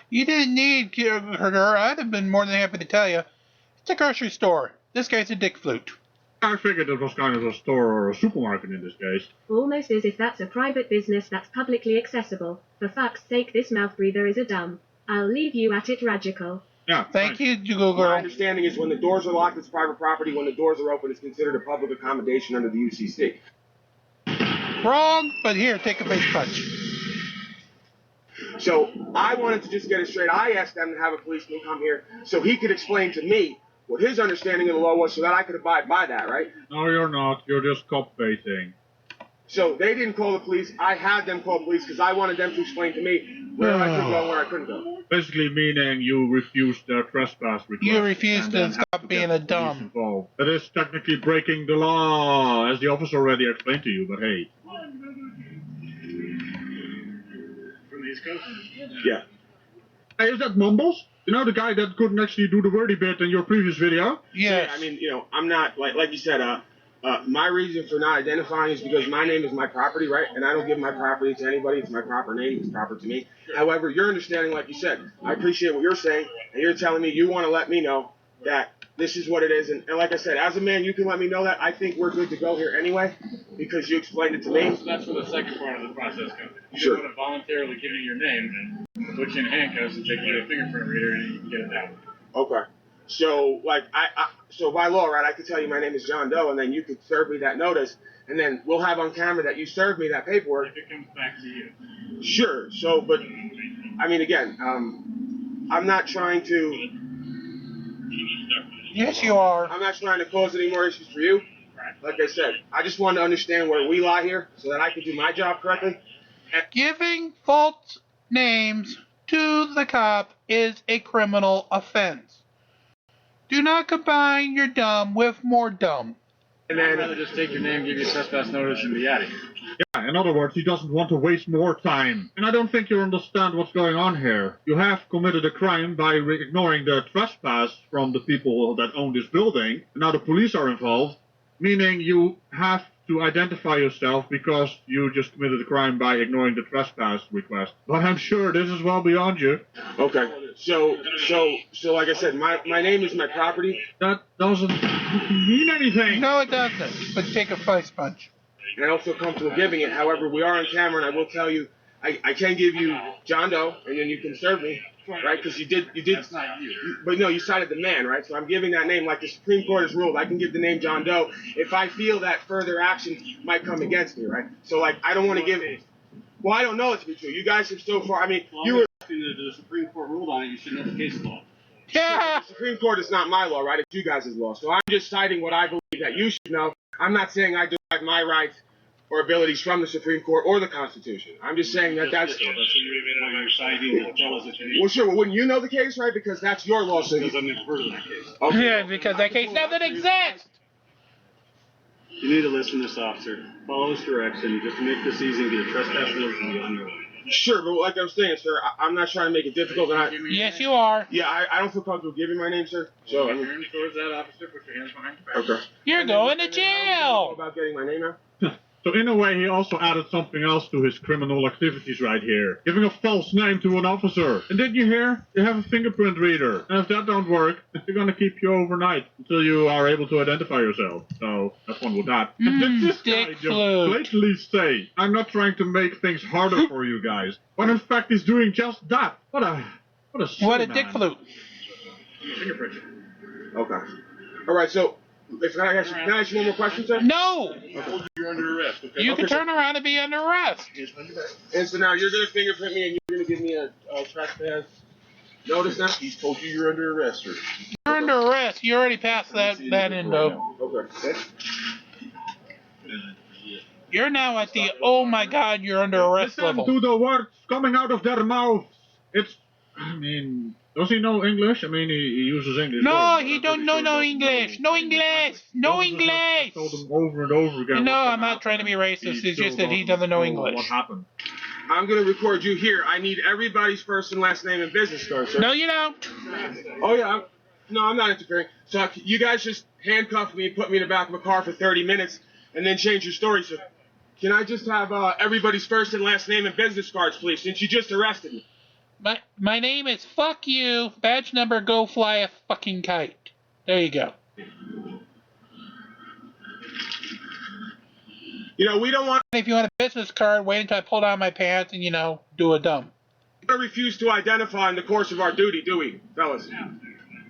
You didn't need her. I'd have been more than happy to tell you. It's a grocery store. This guy's a dick flute. I figured it was kind of a store or a supermarket in this case. Almost as if that's a private business that's publicly accessible. For fuck's sake, this mouth breather is a dumb. I'll leave you at it, Radical. Yeah, Thank you, Google My girl. understanding is when the doors are locked, it's private property. When the doors are open, it's considered a public accommodation under the UCC. Wrong, but here, take a face punch. So I wanted to just get it straight. I asked them to have a policeman come here so he could explain to me what his understanding of the law was so that I could abide by that, right? No, you're not. You're just cop baiting. So they didn't call the police. I had them call police because I wanted them to explain to me where I could go and where I couldn't go. Basically meaning you refused their trespass request. You refused and to then stop have to being get a the police dumb. involved. That is technically breaking the law, as the officer already explained to you, but hey. From the East Coast? Yeah. Hey, is that Mumbles? You know the guy that couldn't actually do the wordy bit in your previous video? Yes. Yeah, I mean, I'm not, like you said, my reason for not identifying is because my name is my property, right? And I don't give my property to anybody. It's my proper name. It's proper to me. However, your understanding, like you said, I appreciate what you're saying, and you're telling me you want to let me know that this is what it is. And like I said, as a man, you can let me know that. I think we're good to go here anyway because you explained it to me. So that's where the second part of the process comes in. You Sure. want to voluntarily give you your name and put you in handcuffs and take you to a fingerprint reader and you can get it that way. Okay. So, like, so by law, right, I could tell you my name is John Doe, and then you could serve me that notice, and then we'll have on camera that you served me that paperwork. If it comes back to you. Sure. So, but, I mean, again, I'm not trying to... Yes, you are. I'm not trying to cause any more issues for you. Like I said, I just want to understand where we lie here so that I can do my job correctly. Giving false names to the cop is a criminal offense. Do not combine your dumb with more dumb. And I'd rather then, just take your name, give you a trespass notice, and be out of here. Yeah, in other words, he doesn't want to waste more time. And I don't think you understand what's going on here. You have committed a crime by ignoring the trespass from the people that own this building. And now the police are involved, meaning you have to identify yourself because you just committed a crime by ignoring the trespass request. But I'm sure this is well beyond you. Okay. So like I said, my name is my property. That doesn't mean anything. No, it doesn't. But take a face punch. And I don't feel comfortable giving it. However, we are on camera, and I will tell you, I can give you John Doe, and then you can serve me, right? Because you did. That's not you. But no, you cited the man, right? So I'm giving that name, like the Supreme Court has ruled. I can give the name John Doe if I feel that further action might come against me, right? So like, I don't want to give it. Well, I don't know it to be true. You guys have so far. I mean, you were. The Supreme Court ruled on it. You should know the case law. Yeah. The Supreme Court is not my law, right? It's you guys' law. So I'm just citing what I believe that you should know. I'm not saying I derive my rights or abilities from the Supreme Court or the Constitution. I'm just saying that that's... So you're citing to tell us that you need... Well, sure. Well, wouldn't you know the case, right? Because that's your law. So Because I've never heard of that case. Okay. Yeah, because that case doesn't exist. You need to listen to this officer. Follow his direction. Just to make this easy and get a trespass notice and be on your way. Sure, but like I'm saying, sir, I'm not trying to make it difficult. And Yes, you are. Yeah, I don't feel comfortable giving my name, sir. So Turn towards that officer. Put your hands behind your back. Okay. You're going to How jail. about getting my name out? So in a way, he also added something else to his criminal activities right here. Giving a false name to an officer. And didn't you hear? You have a fingerprint reader. And if that don't work, they're gonna keep you overnight until you are able to identify yourself. So, have fun with that. And did this guy dick just flute. blatantly say, I'm not trying to make things harder for you guys. But in fact, he's doing just that. What a silly What a man. dick flute. Fingerprint. Okay. All right, so... Can I ask you one more question, sir? No. You're under arrest. Okay. You can turn around and be under arrest. And so now you're going to fingerprint me and you're going to give me a trespass notice now? He's told you you're under arrest, sir. You're under arrest. You already passed that endo. Okay. You're now at the, oh my god, you're under arrest Listen level. to the words coming out of their mouths. It's, I mean, does he know English? I mean, he uses English. No, words, he but don't I'm know pretty no sure he English. doesn't No know. English. No Officers have English. told him over and over again. No, what I'm not trying to be racist. It's just that he still doesn't know What English. happened? I'm going to record you here. I need everybody's first and last name and business card, sir. No, you don't. Oh, yeah. I'm not interfering. So you guys just handcuff me and put me in the back of a car for 30 minutes and then change your story, sir. Can I just have everybody's first and last name and business cards, please, since you just arrested me? My name is fuck you. Badge number go fly a fucking kite. There you go. You know, we don't want If you want a business card, wait until I pull down my pants and, do a dump. to refuse to identify in the course of our duty, do we, fellas?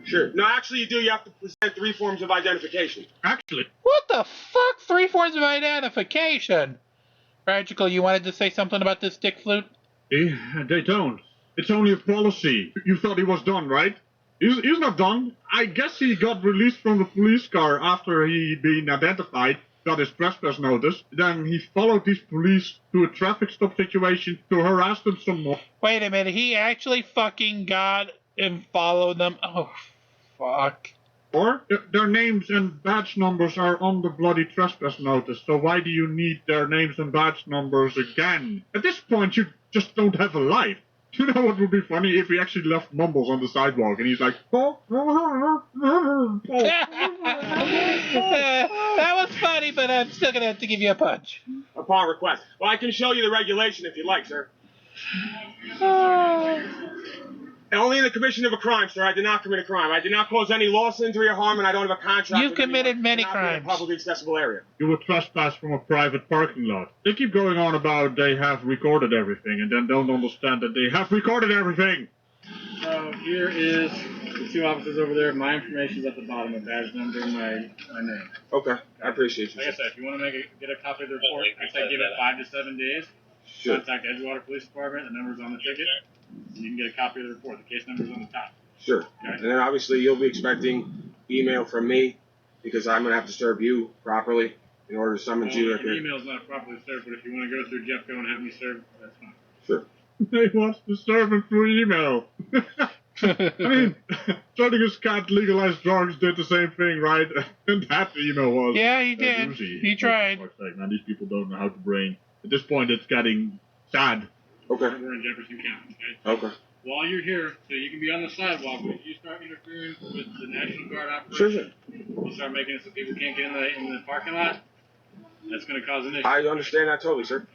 Sure. No, actually you do. You have to present 3 forms of identification. Actually, What the fuck? 3 forms of identification. Radical, you wanted to say something about this dick flute? they don't. It's only a policy. You thought he was done, right? He's not done. I guess he got released from the police car after he'd been identified, got his trespass notice. Then he followed these police to a traffic stop situation to harass them some more. Wait a minute, he actually fucking got and followed them? Oh, fuck. Or their names and badge numbers are on the bloody trespass notice, so why do you need their names and badge numbers again? At this point, you just don't have a life. You know what would be funny if he actually left Mumbles on the sidewalk and he's like, oh. That was funny, but I'm still gonna have to give you a punch. Upon request. Well, I can show you the regulation if you'd like, sir. Only in the commission of a crime, sir. I did not commit a crime. I did not cause any loss, injury, or harm, and I don't have a contract. You've committed many crimes. In a crimes. publicly accessible area. You were trespassed from a private parking lot. They keep going on about they have recorded everything and then don't understand that they have recorded everything. So here is the 2 officers over there. My information's at the bottom, a badge number, my name. Okay, I appreciate you. Like I said, if you want to get a copy of the report, I say give it 5 to 7 days. Sure. Contact Edgewater Police Department. The number's on the ticket. You can get a copy of the report. The case number's on the top. Sure. Okay. And then obviously you'll be expecting email from me because I'm going to have to serve you properly in order to summons you. Your email's not properly served, but if you want to go through Jeffco and have me served, that's fine. Sure. They want to serve him through email. I mean, starting his cat legalized drugs did the same thing, right? And that email was. Yeah, he did. Doozy. He tried. For fuck's sake, man, these people don't know how to brain. At this point, it's getting sad. Okay. We're in Jefferson County, okay? Okay. While you're here, so you can be on the sidewalk, but if you start interfering with the National Guard Sure, operation, you start making it so people can't get in the parking lot, That's going to cause an issue. I understand that totally, sir.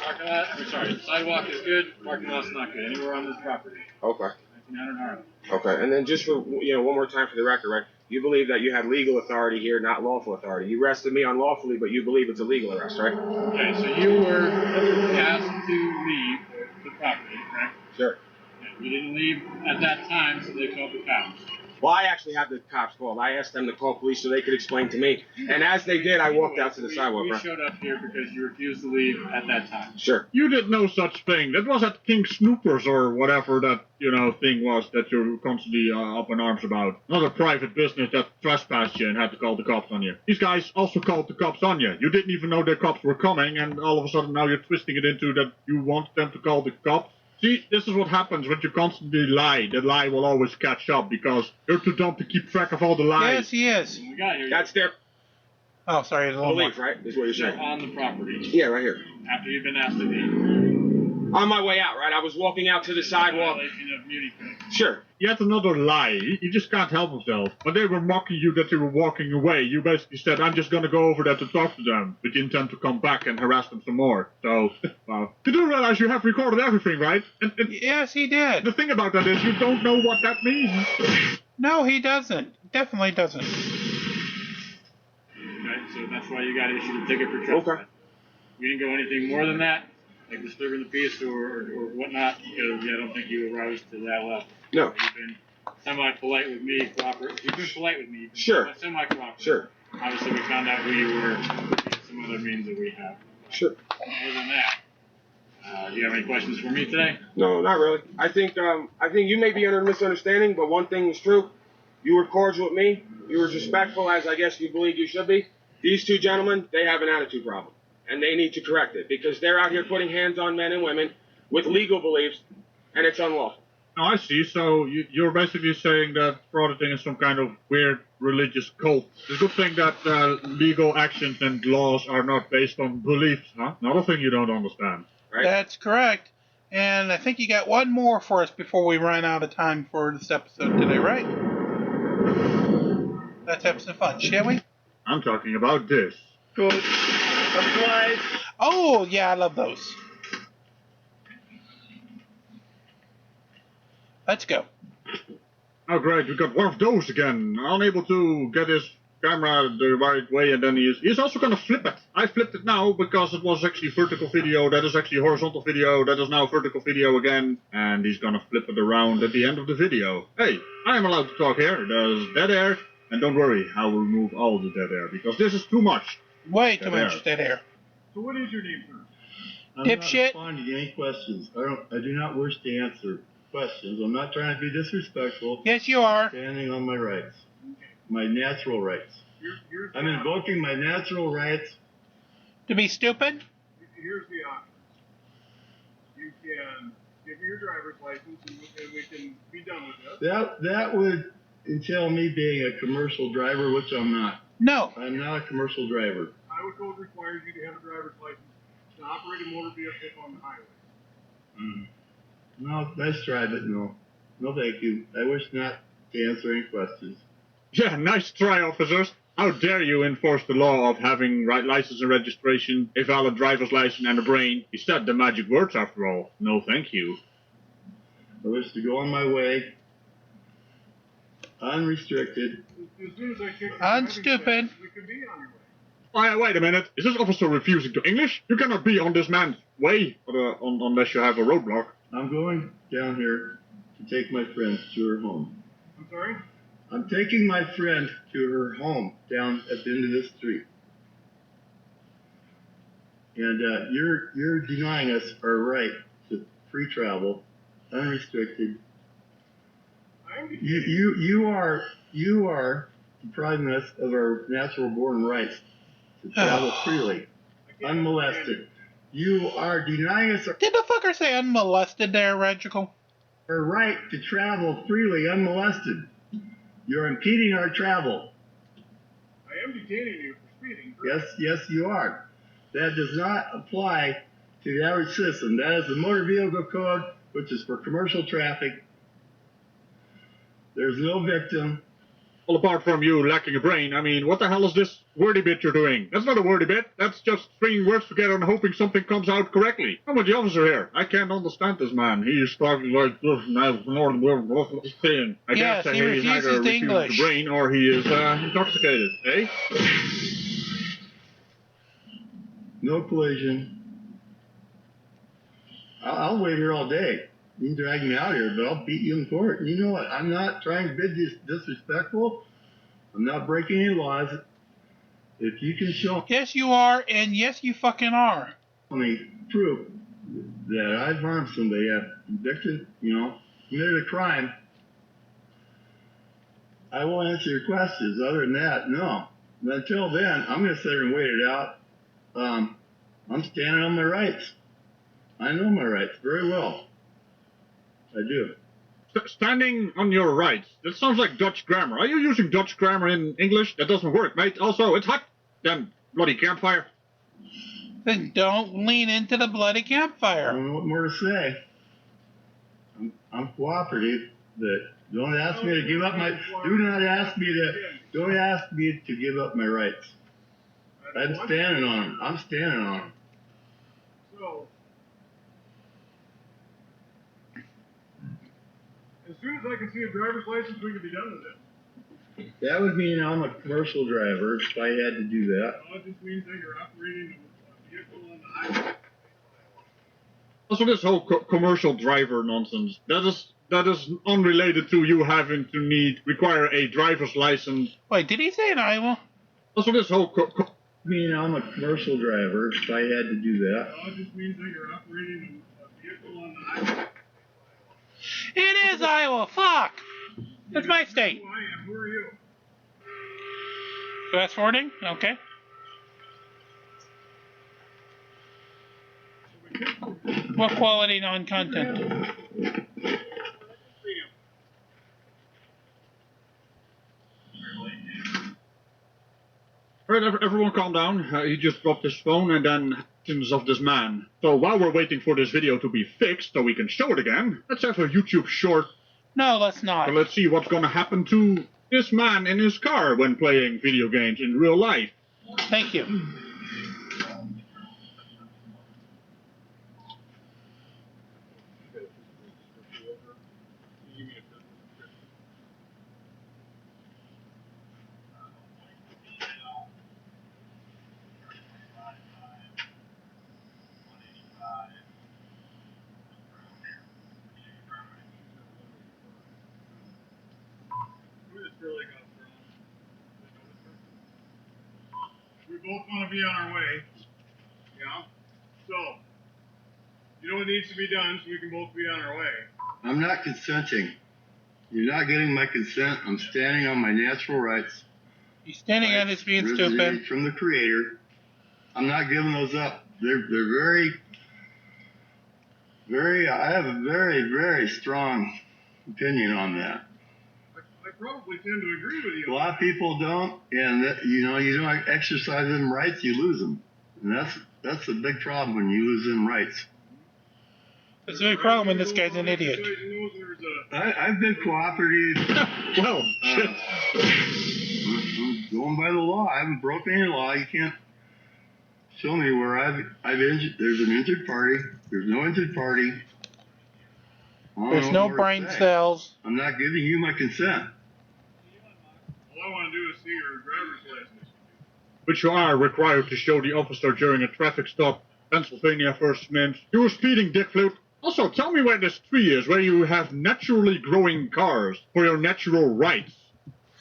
Parking lot, sidewalk is good, parking lot's not good, anywhere on this property. Okay. 1900 Okay, and then just for, one more time for the record, right? You believe that you had legal authority here, not lawful authority. You arrested me unlawfully, but you believe it's a legal arrest, right? Okay, so you were asked to leave the property, correct? Sure. And you didn't leave at that time, so they called the cops. Well, I actually had the cops called. I asked them to call police so they could explain to me. And as they did, I walked out to the sidewalk, We bro. showed up here because you refused to leave at that time. Sure. You did no such thing. That was at King Snoopers or whatever that, thing was that you're constantly up in arms about. Not a private business that trespassed you and had to call the cops on you. These guys also called the cops on you. You didn't even know the cops were coming, and all of a sudden now you're twisting it into that you want them to call the cops. See, this is what happens when you constantly lie. The lie will always catch up because you're too dumb to keep track of all the lies. Yes, he is. We got here. That's their Oh, sorry. There's a little belief, more. right? Is what you're You're saying. on the property. Yeah, right here. After you've been asked to leave. On my way out, right? I was walking out to the sidewalk. Violation of immunity code. Sure. Yet another lie. He just can't help himself. When they were mocking you that you were walking away, you basically said, I'm just gonna go over there to talk to them, with the intent to come back and harass them some more. So, well, you do realize you have recorded everything, right? And Yes, he did. the thing about that is you don't know what that means. No, he doesn't. Definitely doesn't. Okay, so that's why you got issued a ticket for trespass. Okay. We didn't go anything more than that, like disturbing the peace or whatnot, because I don't think you arose to that level. No. You've been semi-polite with me, You've been polite with me. Sure. Semi-cooperative. Sure. Obviously, we found out who you were via some other means that we have. Sure. Other than that, do you have any questions for me today? No, not really. I think you may be under a misunderstanding, but one thing was true. You were cordial with me. You were respectful, as I guess you believe you should be. These two gentlemen, they have an attitude problem, and they need to correct it because they're out here putting hands on men and women with legal beliefs, and it's unlawful. Oh, I see. So you're basically saying that frauditing is some kind of weird religious cult. It's a good thing that legal actions and laws are not based on beliefs, huh? Another thing you don't understand. Right? That's correct. And I think you got one more for us before we run out of time for this episode today, right? Let's have some fun, shall we? I'm talking about this. Cool. Supplies. Oh, yeah, I love those. Let's go. Oh, great, we got one of those again. Unable to get his camera the right way, and then he's also gonna flip it. I flipped it now because it was actually vertical video, that is actually horizontal video, that is now vertical video again, and he's gonna flip it around at the end of the video. Hey, I am allowed to talk here, there's dead air, and don't worry, I will remove all the dead air, because this is too much. Way too much dead air. So what is your name, sir? I'm Dipshit. not responding to any questions. I do not wish to answer questions. I'm not trying to be disrespectful. Yes, you are. Standing on my rights, my natural rights. I'm invoking my natural rights. To be stupid? Here's the option. You can give me your driver's license and we can be done with this. That would entail me being a commercial driver, which I'm not. No. I'm not a commercial driver. Iowa code requires you to have a driver's license to operate a motor vehicle on the highway. No, nice try, but no. No, thank you. I wish not to answer any questions. Yeah, nice try, officers. How dare you enforce the law of having right license and registration, a valid driver's license, and a brain? You said the magic words, after all. No, thank you. I wish to go on my way, unrestricted. As soon as I kick Unstupid. we can be on your way. Wait a minute. Is this officer refusing to English? You cannot be on this man's way unless you have a roadblock. I'm going down here to take my friend to her home. I'm sorry? I'm taking my friend to her home down at the end of this street. And you're denying us our right to free travel, unrestricted. You are depriving us of our natural born rights to travel freely, unmolested. You are denying us Did the fucker say unmolested there, Regical? our right to travel freely, unmolested. You're impeding our travel. I am detaining you for speeding. Yes, you are. That does not apply to the average citizen. That is the Motor Vehicle Code, which is for commercial traffic. There's no victim. Well, apart from you lacking a brain, I mean, what the hell is this wordy bit you're doing? That's not a wordy bit. That's just stringing words together and hoping something comes out correctly. I'm with the officer here. I can't understand this man. He is talking like this, and I have no idea what he's saying. I Yes, can't say he he's either refuses the English. the brain or he is intoxicated, eh? No collision. I'll wait here all day. You can drag me out here, but I'll beat you in court. You know what? I'm not trying to be disrespectful. I'm not breaking any laws. If you can show Yes, you are, and yes, you fucking are. me proof that I've harmed somebody, I've convicted, committed a crime, I will answer your questions. Other than that, no. But until then, I'm going to sit here and wait it out. I'm standing on my rights. I know my rights very well. I do. Standing on your rights. That sounds like Dutch grammar. Are you using Dutch grammar in English? That doesn't work, mate. Also, it's hot. Damn bloody campfire. Then don't lean into the bloody I campfire. don't know what more to say. I'm cooperative, but don't ask me to give up my. Don't ask me to give up my rights. I'm standing on them. So, as soon as I can see a driver's license, we can be done with it. That would mean I'm a commercial driver if I had to do that. No, it just means that you're operating a vehicle on the highway. Also, this whole commercial driver nonsense, that is unrelated to you having to require a driver's license. Wait, did he say in Iowa? Also, this whole I mean, I'm a commercial driver if I had to do that. No, it just means that you're operating a vehicle on the highway. It is Iowa. Fuck. That's my state. Who I am? Who are you? Fast forwarding? Okay. What quality non-content? Alright, everyone calm down. He just dropped his phone and then actions of this man. So while we're waiting for this video to be fixed so we can show it again, let's have a YouTube short. No, let's not. So let's see what's gonna happen to this man in his car when playing video games in real life. Thank you. We both want to be on our way. Yeah? So, you know what needs to be done so we can both be on our way? I'm not consenting. You're not getting my consent. I'm standing on my natural rights. He's standing on his being stupid. Originated from the Creator. I'm not giving those up. They're very, very. I have a very, very strong opinion on that. I probably tend to agree with you. A lot of people don't, and you don't exercise them rights, you lose them, and that's a big problem when you lose them rights. That's a big problem when this guy's an idiot. I've been cooperative. Well, shit. I'm going by the law. I haven't broken any law. You can't show me where I've injured. There's an injured party. There's no injured party. There's no brain cells. I'm not giving you my consent. All I want to do is see your driver's license. Which you are required to show the officer during a traffic stop. Pennsylvania First Mint. You were speeding, dick flute. Also, tell me where this tree is, where you have naturally growing cars for your natural rights.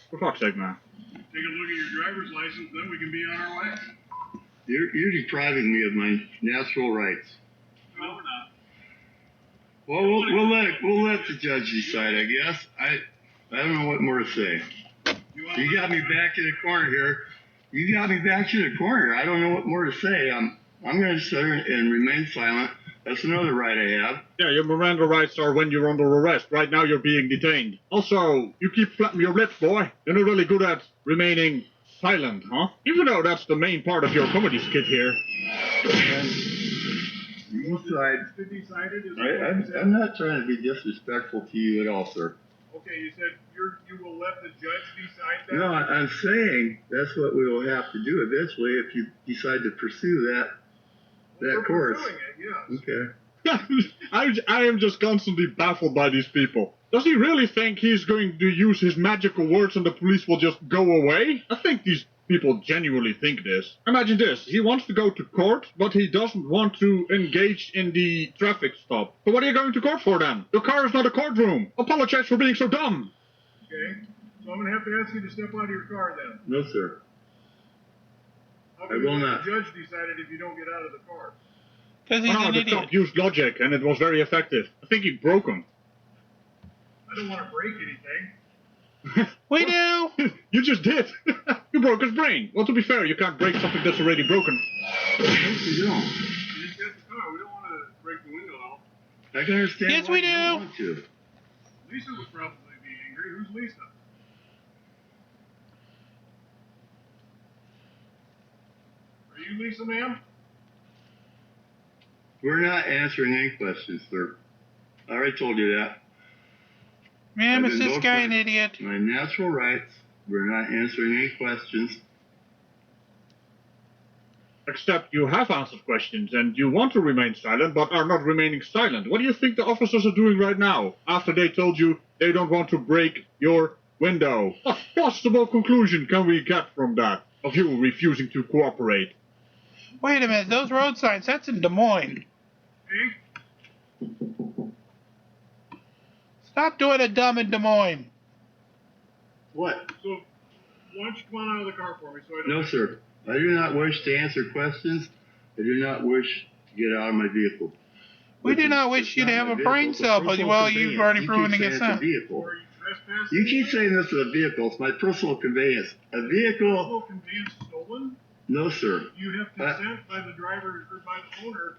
For fuck's sake, man. Take a look at your driver's license, then we can be on our way. You're depriving me of my natural rights. No, we're not. Well, we'll let the judge decide, I guess. I don't know what more to say. You got me back in the corner here. I don't know what more to say. I'm going to sit here and remain silent. That's another right I have. Yeah, your Miranda rights are when you're under arrest. Right now you're being detained. Also, you keep flapping your lips, boy. You're not really good at remaining silent, huh? Even though that's the main part of your comedy skit here. I'm not trying to be disrespectful to you at all, sir. Okay, you said you will we'll let the judge decide that? No, I'm saying that's what we will have to do eventually if you decide to pursue that course. Yes. Okay. I am just constantly baffled by these people. Does he really think he's going to use his magical words and the police will just go away? I think these people genuinely think this. Imagine this. He wants to go to court, but he doesn't want to engage in the traffic stop. So what are you going to court for then? Your car is not a courtroom. Apologize for being so dumb. Okay. So I'm going to have to ask you to step out of your car then. No, sir. How I can will you let not. the judge decide it if you don't get out of the car? Because he's an The idiot. cop used logic and it was very effective. I think he broke him. I don't want to break anything. We do! You just did. You broke his brain. Well, to be fair, you can't break something that's already broken. You don't. You just got the car. We don't want to break the window out. I can understand Yes, why we you don't do. want to. Lisa would probably be angry. Who's Lisa? Are you Lisa, ma'am? We're not answering any questions, sir. I already told you that. Ma'am, I've is been this both guy an right. idiot? My natural rights. We're not answering any questions. Except you have answered questions and you want to remain silent but are not remaining silent. What do you think the officers are doing right now after they told you they don't want to break your window? What possible conclusion can we get from that of you refusing to cooperate? Wait a minute, those road signs, that's in Des Moines. Hey? Stop doing it dumb in Des Moines. What? So, why don't you come on out of the car for me so I don't... No, sir. I do not wish to answer questions. I do not wish to get out of my vehicle. We do not wish you to have a brain cell, but well, you've already proven against that. Are you trespassing? You keep saying this is a vehicle. It's my personal conveyance. A vehicle. Personal conveyance stolen? No, sir. You have consent by the driver or by the owner.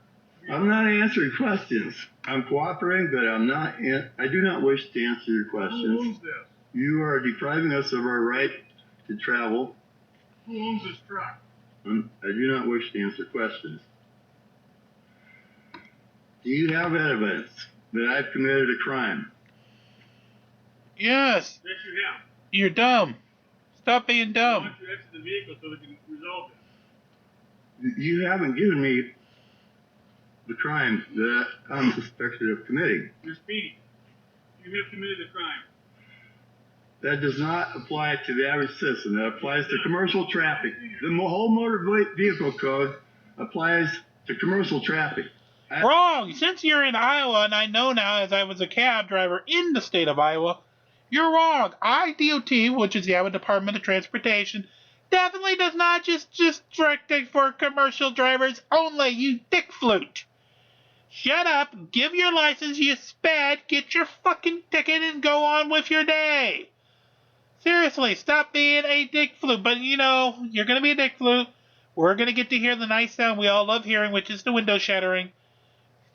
I'm not answering questions. I'm cooperating, but I do not wish to answer your Who owns questions. this? You are depriving us of our right to travel. Who owns this truck? I do not wish to answer questions. Do you have evidence that I've committed a crime? Yes, Yes, you have. you're dumb. Stop being Why dumb. don't you exit the vehicle so they can resolve it? You haven't given me the crime that I'm suspected of committing. You're speeding. You have committed a crime. That does not apply to the average citizen. That applies to commercial traffic. The whole motor vehicle code applies to commercial traffic. Wrong! Since you're in Iowa, and I know now as I was a cab driver in the state of Iowa, you're wrong. IDOT, which is the Iowa Department of Transportation, definitely does not just restrict it for commercial drivers only, you dick flute. Shut up, give your license, you sped, get your fucking ticket, and go on with your day. Seriously, stop being a dick flute. But, you know, you're going to be a dick flute. We're going to get to hear the nice sound we all love hearing, which is the window shattering.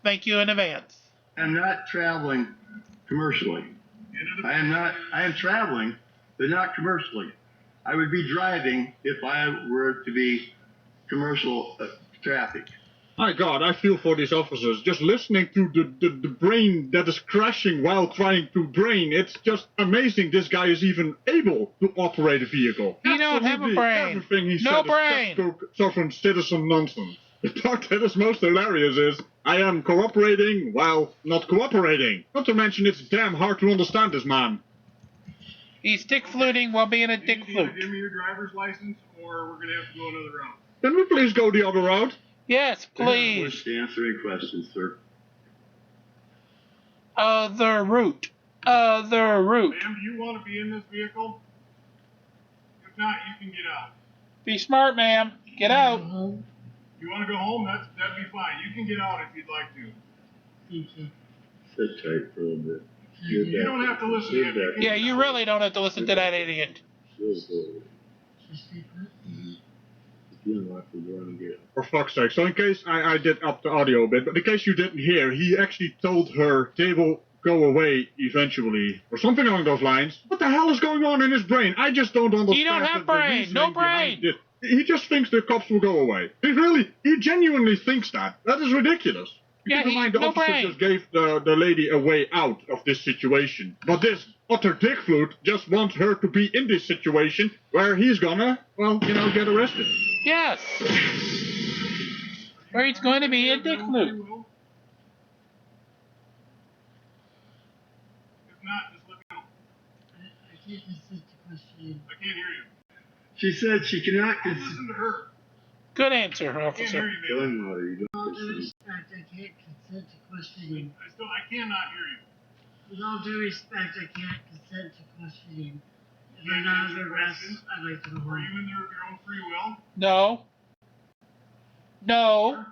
Thank you in advance. I'm not traveling commercially. I am traveling, but not commercially. I would be driving if I were to be commercial traffic. My God, I feel for these officers. Just listening to the brain that is crashing while trying to brain, it's just amazing this guy is even able to operate a vehicle. He don't have a brain. Everything he No said brain. is textbook sovereign citizen nonsense. The part that is most hilarious is, I am cooperating while not cooperating. Not to mention it's damn hard to understand this man. He's dick fluting while being a dick You either flute. give me your driver's license or we're going to have to go another route. Can we please go the other route? Yes, I do not please. wish to answer any questions, sir. Other route. Other route. Ma'am, do you want to be in this vehicle? If not, you can get out. Be smart, ma'am. Get out. You want to go home? That'd be fine. You can get out if you'd like to. Sit tight for a little bit. You don't have to listen to him. Yeah, you really don't have to listen to that idiot. For fuck's sake. So in case I did up the audio a bit, but in case you didn't hear, he actually told her they will go away eventually. Or something along those lines. What the hell is going on in his brain? I just don't understand. You don't have the brain. reasoning No behind brain. it. He just thinks the cops will go away. He genuinely thinks that. That is ridiculous. Yeah, Keep in mind, the no officer brain. just gave the lady a way out of this situation. But this utter dick flute just wants her to be in this situation where he's gonna, well, get arrested. Yes. Where he's going to be a dick flute. If not, just let me know. I can't consent to questioning. I can't hear you. She said she cannot Listen to her. Good answer, I can't officer. hear you, man. Gunmother, you With all don't due listen. respect, I can't consent to questioning. I cannot hear you. With all due respect, I can't consent to questioning. If You I'm can't not answer under arrest, questions? I'd like to go Are you home. in your own free will? No. No.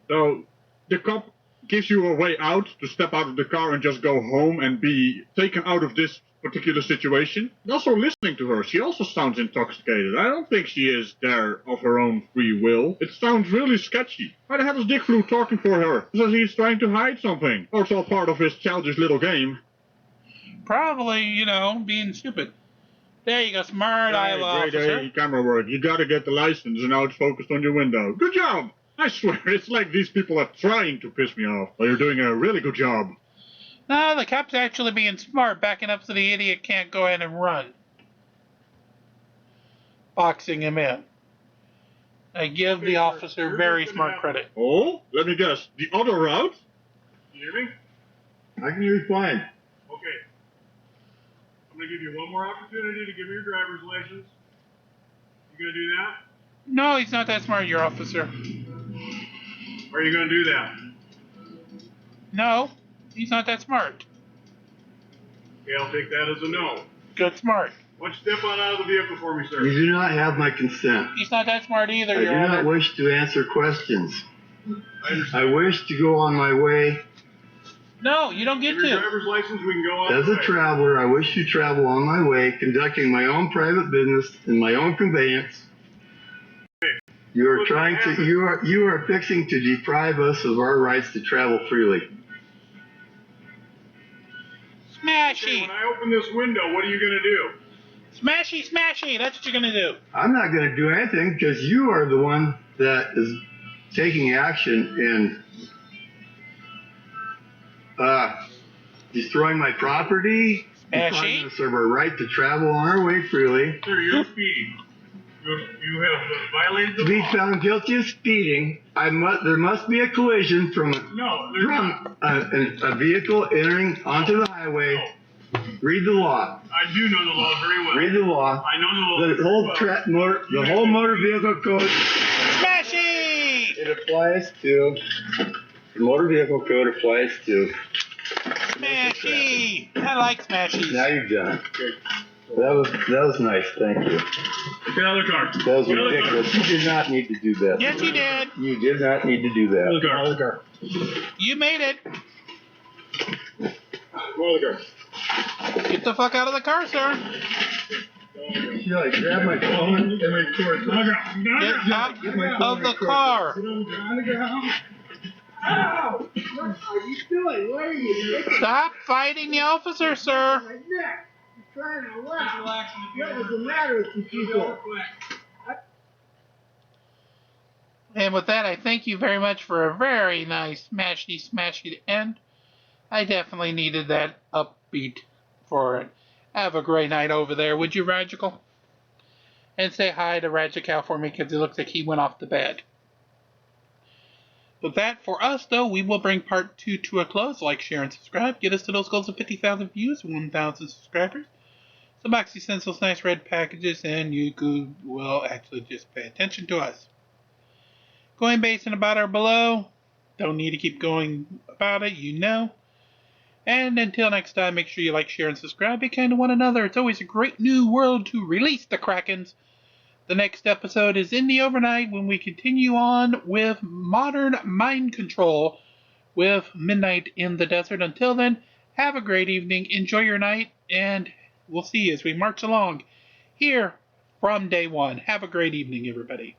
So the cop gives you a way out to step out of the car and just go home and be taken out of this particular situation. And also listening to her, she also sounds intoxicated. I don't think she is there of her own free will. It sounds really sketchy. Why the hell is Dick Flu talking for her? Because he's trying to hide something. Or it's all part of his childish little game. Probably, being stupid. There you go, smart Iowa Great officer. camera work. You gotta get the license and now it's focused on your window. Good job! I swear, it's like these people are trying to piss me off. But you're doing a really good job. No, the cop's actually being smart, backing up so the idiot can't go ahead and run. Boxing him in. I give the officer very smart credit. Oh? Let me guess. The other route? You hear me? I can hear you fine. Okay. I'm going to give you one more opportunity to give me your driver's license. You going to do that? No, he's not that smart, your officer. Or are you going to do that? No, he's not that smart. Okay, I'll take that as a no. Good smart. Why don't you step on out of the vehicle for me, sir? You do not have my consent. He's not that smart either, I your do not honor. wish to answer questions. I understand. I wish to go on my way. No, you don't get Give me your to. driver's license, we can go on. As a traveler, I wish to travel on my way, conducting my own private business in my own conveyance. You are trying to, you are fixing to deprive us of our rights to travel freely. Smashy. Okay, when I open this window, what are you going to do? Smashy, smashy. That's what you're going to do. I'm not going to do anything because you are the one that is taking action and destroying my property, depriving us of our right to travel on our way freely. Sir, you're speeding. You have violated the To be law. found guilty of speeding, there must be a collision from a vehicle entering onto the highway. Read the law. I do know the law very well. Read the law. I know the law. The whole motor vehicle code. Smashy! It applies to the motor vehicle code applies to. Smashy! I like smashies. Now you're done. That was nice. Thank you. Get out of the car. That was ridiculous. You did not need to do that. Yes, you did. You did not need to do that. Out of the car. You made it. Go out of the car. Get the fuck out of the car, sir. Should I grab my phone and record? Get out of the car. Ow! What are you doing? What are you doing? Stop fighting the officer, sir. My neck. I'm trying to relax. What is the matter with you people? And with that, I thank you very much for a very nice smashy end. I definitely needed that upbeat for it. Have a great night over there, would you, Radical? And say hi to Radical for me, because it looks like he went off to bed. With that, for us, though, we will bring part 2 to a close. Like, share, and subscribe. Get us to those goals of 50,000 views, 1,000 subscribers. So Moxie sends those nice red packages, and you will actually just pay attention to us. CoinBase and Ibotta are below. Don't need to keep going about it, you know. And until next time, make sure you like, share, and subscribe. Be kind to one another. It's always a great new world to release the Krakens. The next episode is in the overnight when we continue on with modern mind control with Midnight in the Desert. Until then, have a great evening. Enjoy your night, and we'll see you as we march along here from day one. Have a great evening, everybody.